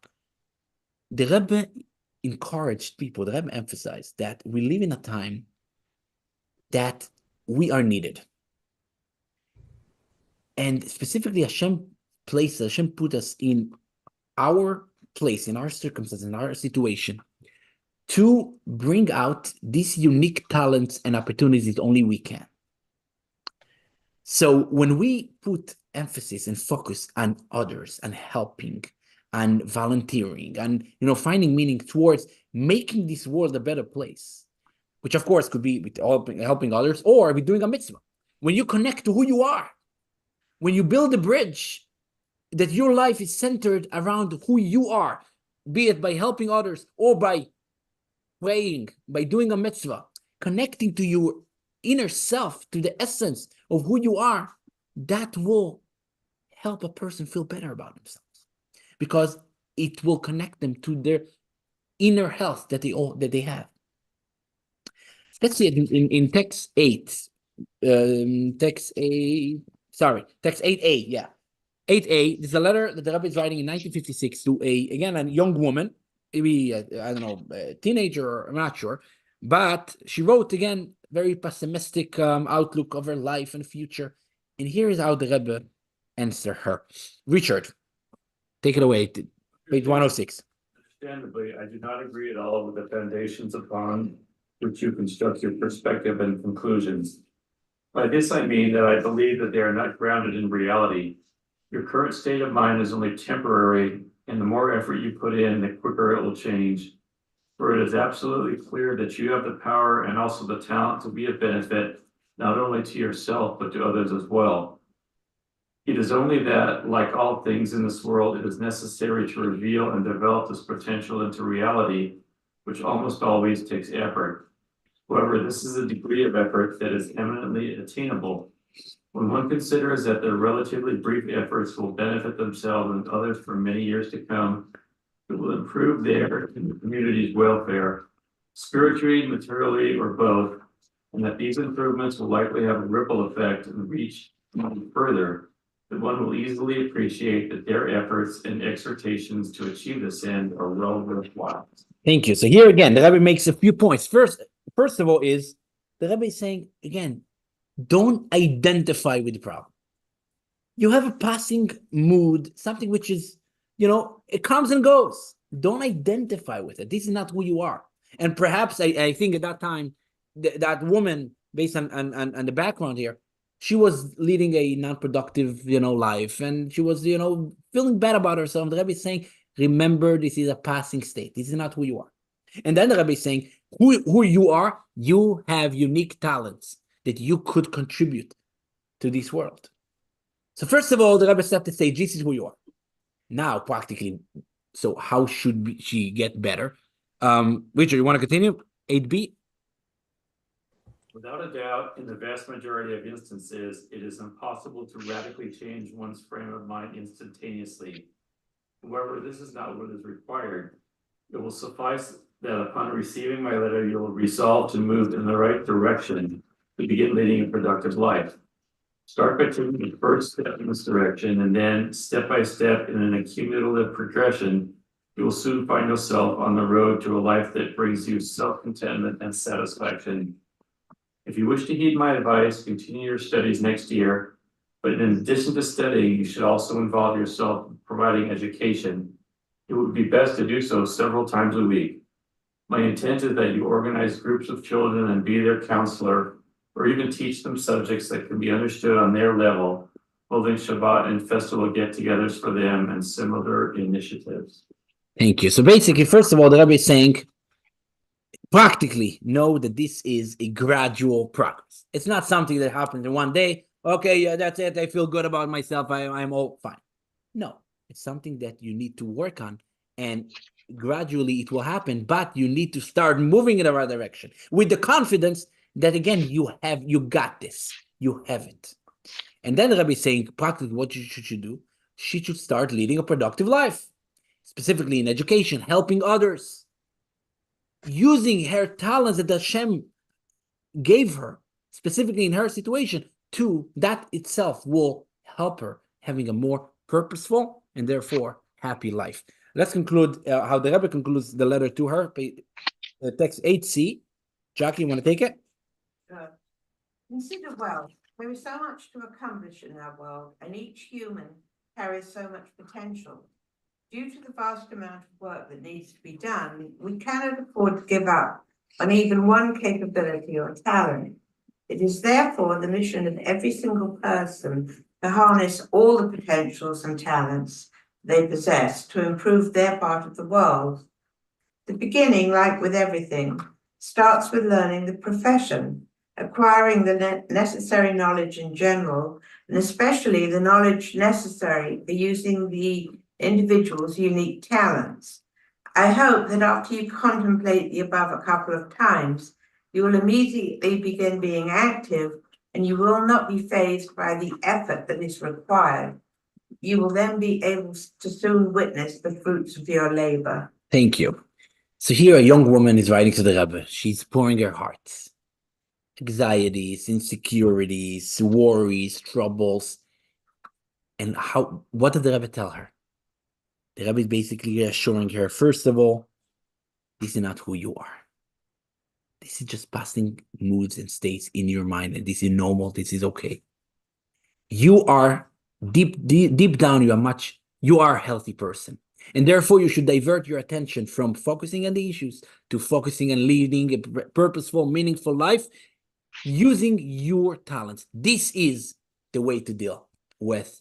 The Rebbe encouraged people, the Rebbe emphasized that we live in a time that we are needed. And specifically, Hashem put us in our place, in our circumstances, in our situation, to bring out these unique talents and opportunities that only we can. So when we put emphasis and focus on others and helping and volunteering and finding meaning towards making this world a better place, which of course could be with helping others or with doing a mitzvah. When you connect to who you are, when you build a bridge that your life is centered around who you are, be it by helping others or by praying, by doing a mitzvah, connecting to your inner self, to the essence of who you are, that will help a person feel better about themselves, because it will connect them to their inner health that they have. Let's see it in text 8. Text 8a, yeah. 8a, this is a letter that the Rebbe is writing in 1956 to a young woman, maybe, I don't know, a teenager, or I'm not sure, but she wrote, again, very pessimistic outlook of her life and future. And here is how the Rebbe answered her. Richard, take it away, page 106. Understandably, I do not agree at all with the foundations upon which you construct your perspective and conclusions. By this I mean that I believe that they are not grounded in reality. Your current state of mind is only temporary, and the more effort you put in, the quicker it will change. For it is absolutely clear that you have the power and also the talent to be of benefit, not only to yourself, but to others as well. It is only that, like all things in this world, it is necessary to reveal and develop this potential into reality, which almost always takes effort. However, this is a degree of effort that is eminently attainable. When one considers that their relatively brief efforts will benefit themselves and others for many years to come, it will improve their and the community's welfare, spiritually, materially, or both, and that these improvements will likely have a ripple effect and reach even further, that one will easily appreciate that their efforts and exhortations to achieve this end are well worthwhile. Thank you. So here again, the Rebbe makes a few points. First of all, is the Rebbe is saying, again, don't identify with the problem. You have a passing mood, something which is, it comes and goes. Don't identify with it. This is not who you are. And perhaps I think at that time, that woman, based on the background here, she was leading a non-productive, life, and she was, feeling bad about herself. The Rebbe is saying, remember, this is a passing state. This is not who you are. And then the Rebbe is saying, who you are, you have unique talents that you could contribute to this world. So first of all, the Rebbe started to say, this is who you are. Now, practically, so how should she get better? Richard, you want to continue? 8b? Without a doubt, in the vast majority of instances, it is impossible to radically change one's frame of mind instantaneously. However, this is not what is required. It will suffice that upon receiving my letter, you will resolve to move in the right direction to begin leading a productive life. Start by taking the first step in this direction, and then step by step in an accumulative progression, you will soon find yourself on the road to a life that brings you self-contentment and satisfaction. If you wish to heed my advice, continue your studies next year, but in addition to studying, you should also involve yourself in providing education. It would be best to do so several times a week. My intent is that you organize groups of children and be their counselor, or even teach them subjects that can be understood on their level, holding Shabbat and festival get-togethers for them and similar initiatives. Thank you. So basically, first of all, the Rebbe is saying, practically know that this is a gradual progress. It's not something that happens in one day. Okay, yeah, that's it. I feel good about myself. I'm all fine. No, it's something that you need to work on, and gradually it will happen, but you need to start moving in the right direction with the confidence that, again, you got this. You have it. And then the Rebbe is saying, practically, what you should do? she should start leading a productive life, specifically in education, helping others, using her talents that Hashem gave her, specifically in her situation, to that itself will help her having a more purposeful and therefore happy life. Let's conclude how the Rebbe concludes the letter to her. Text 8c. Jackie, you want to take it? Consider wealth. There is so much to accomplish in our world, and each human carries so much potential. Due to the vast amount of work that needs to be done, we cannot afford to give up on even one capability or talent. It is therefore the mission of every single person to harness all the potentials and talents they possess to improve their part of the world. The beginning, like with everything, starts with learning the profession, acquiring the necessary knowledge in general, and especially the knowledge necessary for using the individual's unique talents. I hope that after you contemplate the above a couple of times, you will immediately begin being active and you will not be fazed by the effort that is required. You will then be able to soon witness the fruits of your labor. Thank you. So here a young woman is writing to the Rebbe. She's pouring her heart. Anxieties, insecurities, worries, troubles. And what did the Rebbe tell her? The Rebbe is basically reassuring her, first of all, this is not who you are. This is just passing moods and states in your mind, and this is normal, this is okay. You are deep down, you are a healthy person. And therefore, you should divert your attention from focusing on the issues to focusing on leading a purposeful, meaningful life using your talents. This is the way to deal with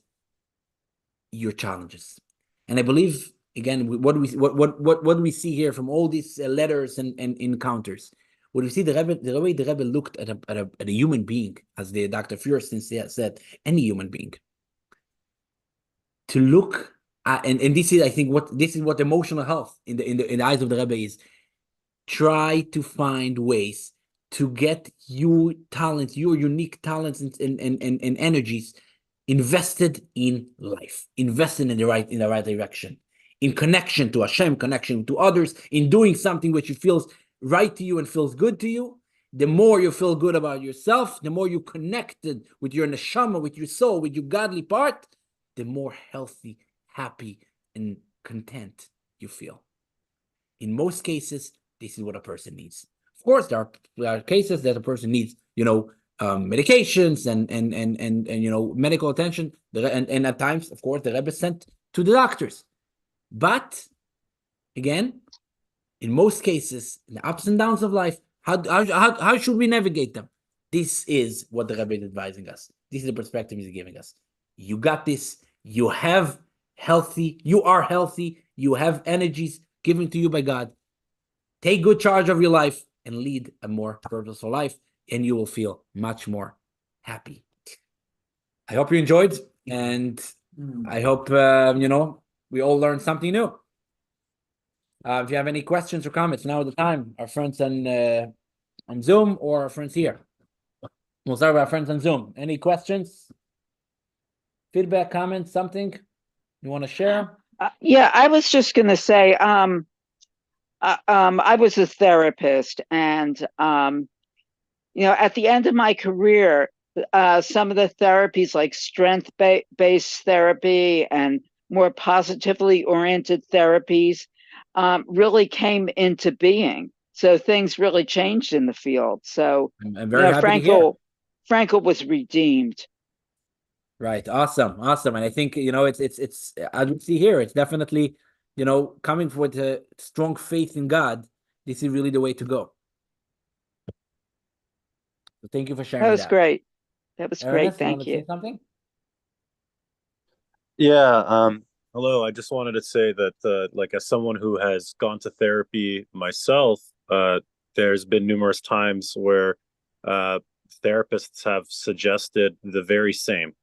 your challenges. And I believe, again, what do we see here from all these letters and encounters? What we see, the way the Rebbe looked at a human being, as the Dr. Feuerstein said, any human being. To look at, and this is, I think, what emotional health in the eyes of the Rebbe is. Try to find ways to get your talents, your unique talents and energies invested in life, invested in the right direction, in connection to Hashem, connection to others, in doing something which feels right to you and feels good to you. The more you feel good about yourself, the more you connected with your neshama, with your soul, with your godly part, the more healthy, happy, and content you feel. In most cases, this is what a person needs. Of course, there are cases that a person needs, medications and medical attention, and at times, of course, the Rebbe sent to the doctors. But again, in most cases, in the ups and downs of life, how should we navigate them? This is what the Rebbe is advising us. This is the perspective he's giving us. You got this. You are healthy. You have energies given to you by God. Take good charge of your life and lead a more purposeful life, and you will feel much more happy. I hope you enjoyed, and I hope, we all learned something new. If you have any questions or comments, now is the time. Our friends on Zoom or our friends here. We'll start with our friends on Zoom. Any questions? Feedback, comments, something you want to share? Yeah, I was just going to say, I was a therapist, and at the end of my career, some of the therapies like strength-based therapy and more positively oriented therapies really came into being. So things really changed in the field. So I'm very happy to hear. Frankl was redeemed. Right. Awesome. And I think, it's as we see here, it's definitely, coming with a strong faith in God. This is really the way to go. So thank you for sharing. That was great. That was Ernest, great. Thank you. Something? Yeah. Hello. I just wanted to say that, as someone who has gone to therapy myself, there's been numerous times where therapists have suggested the very same.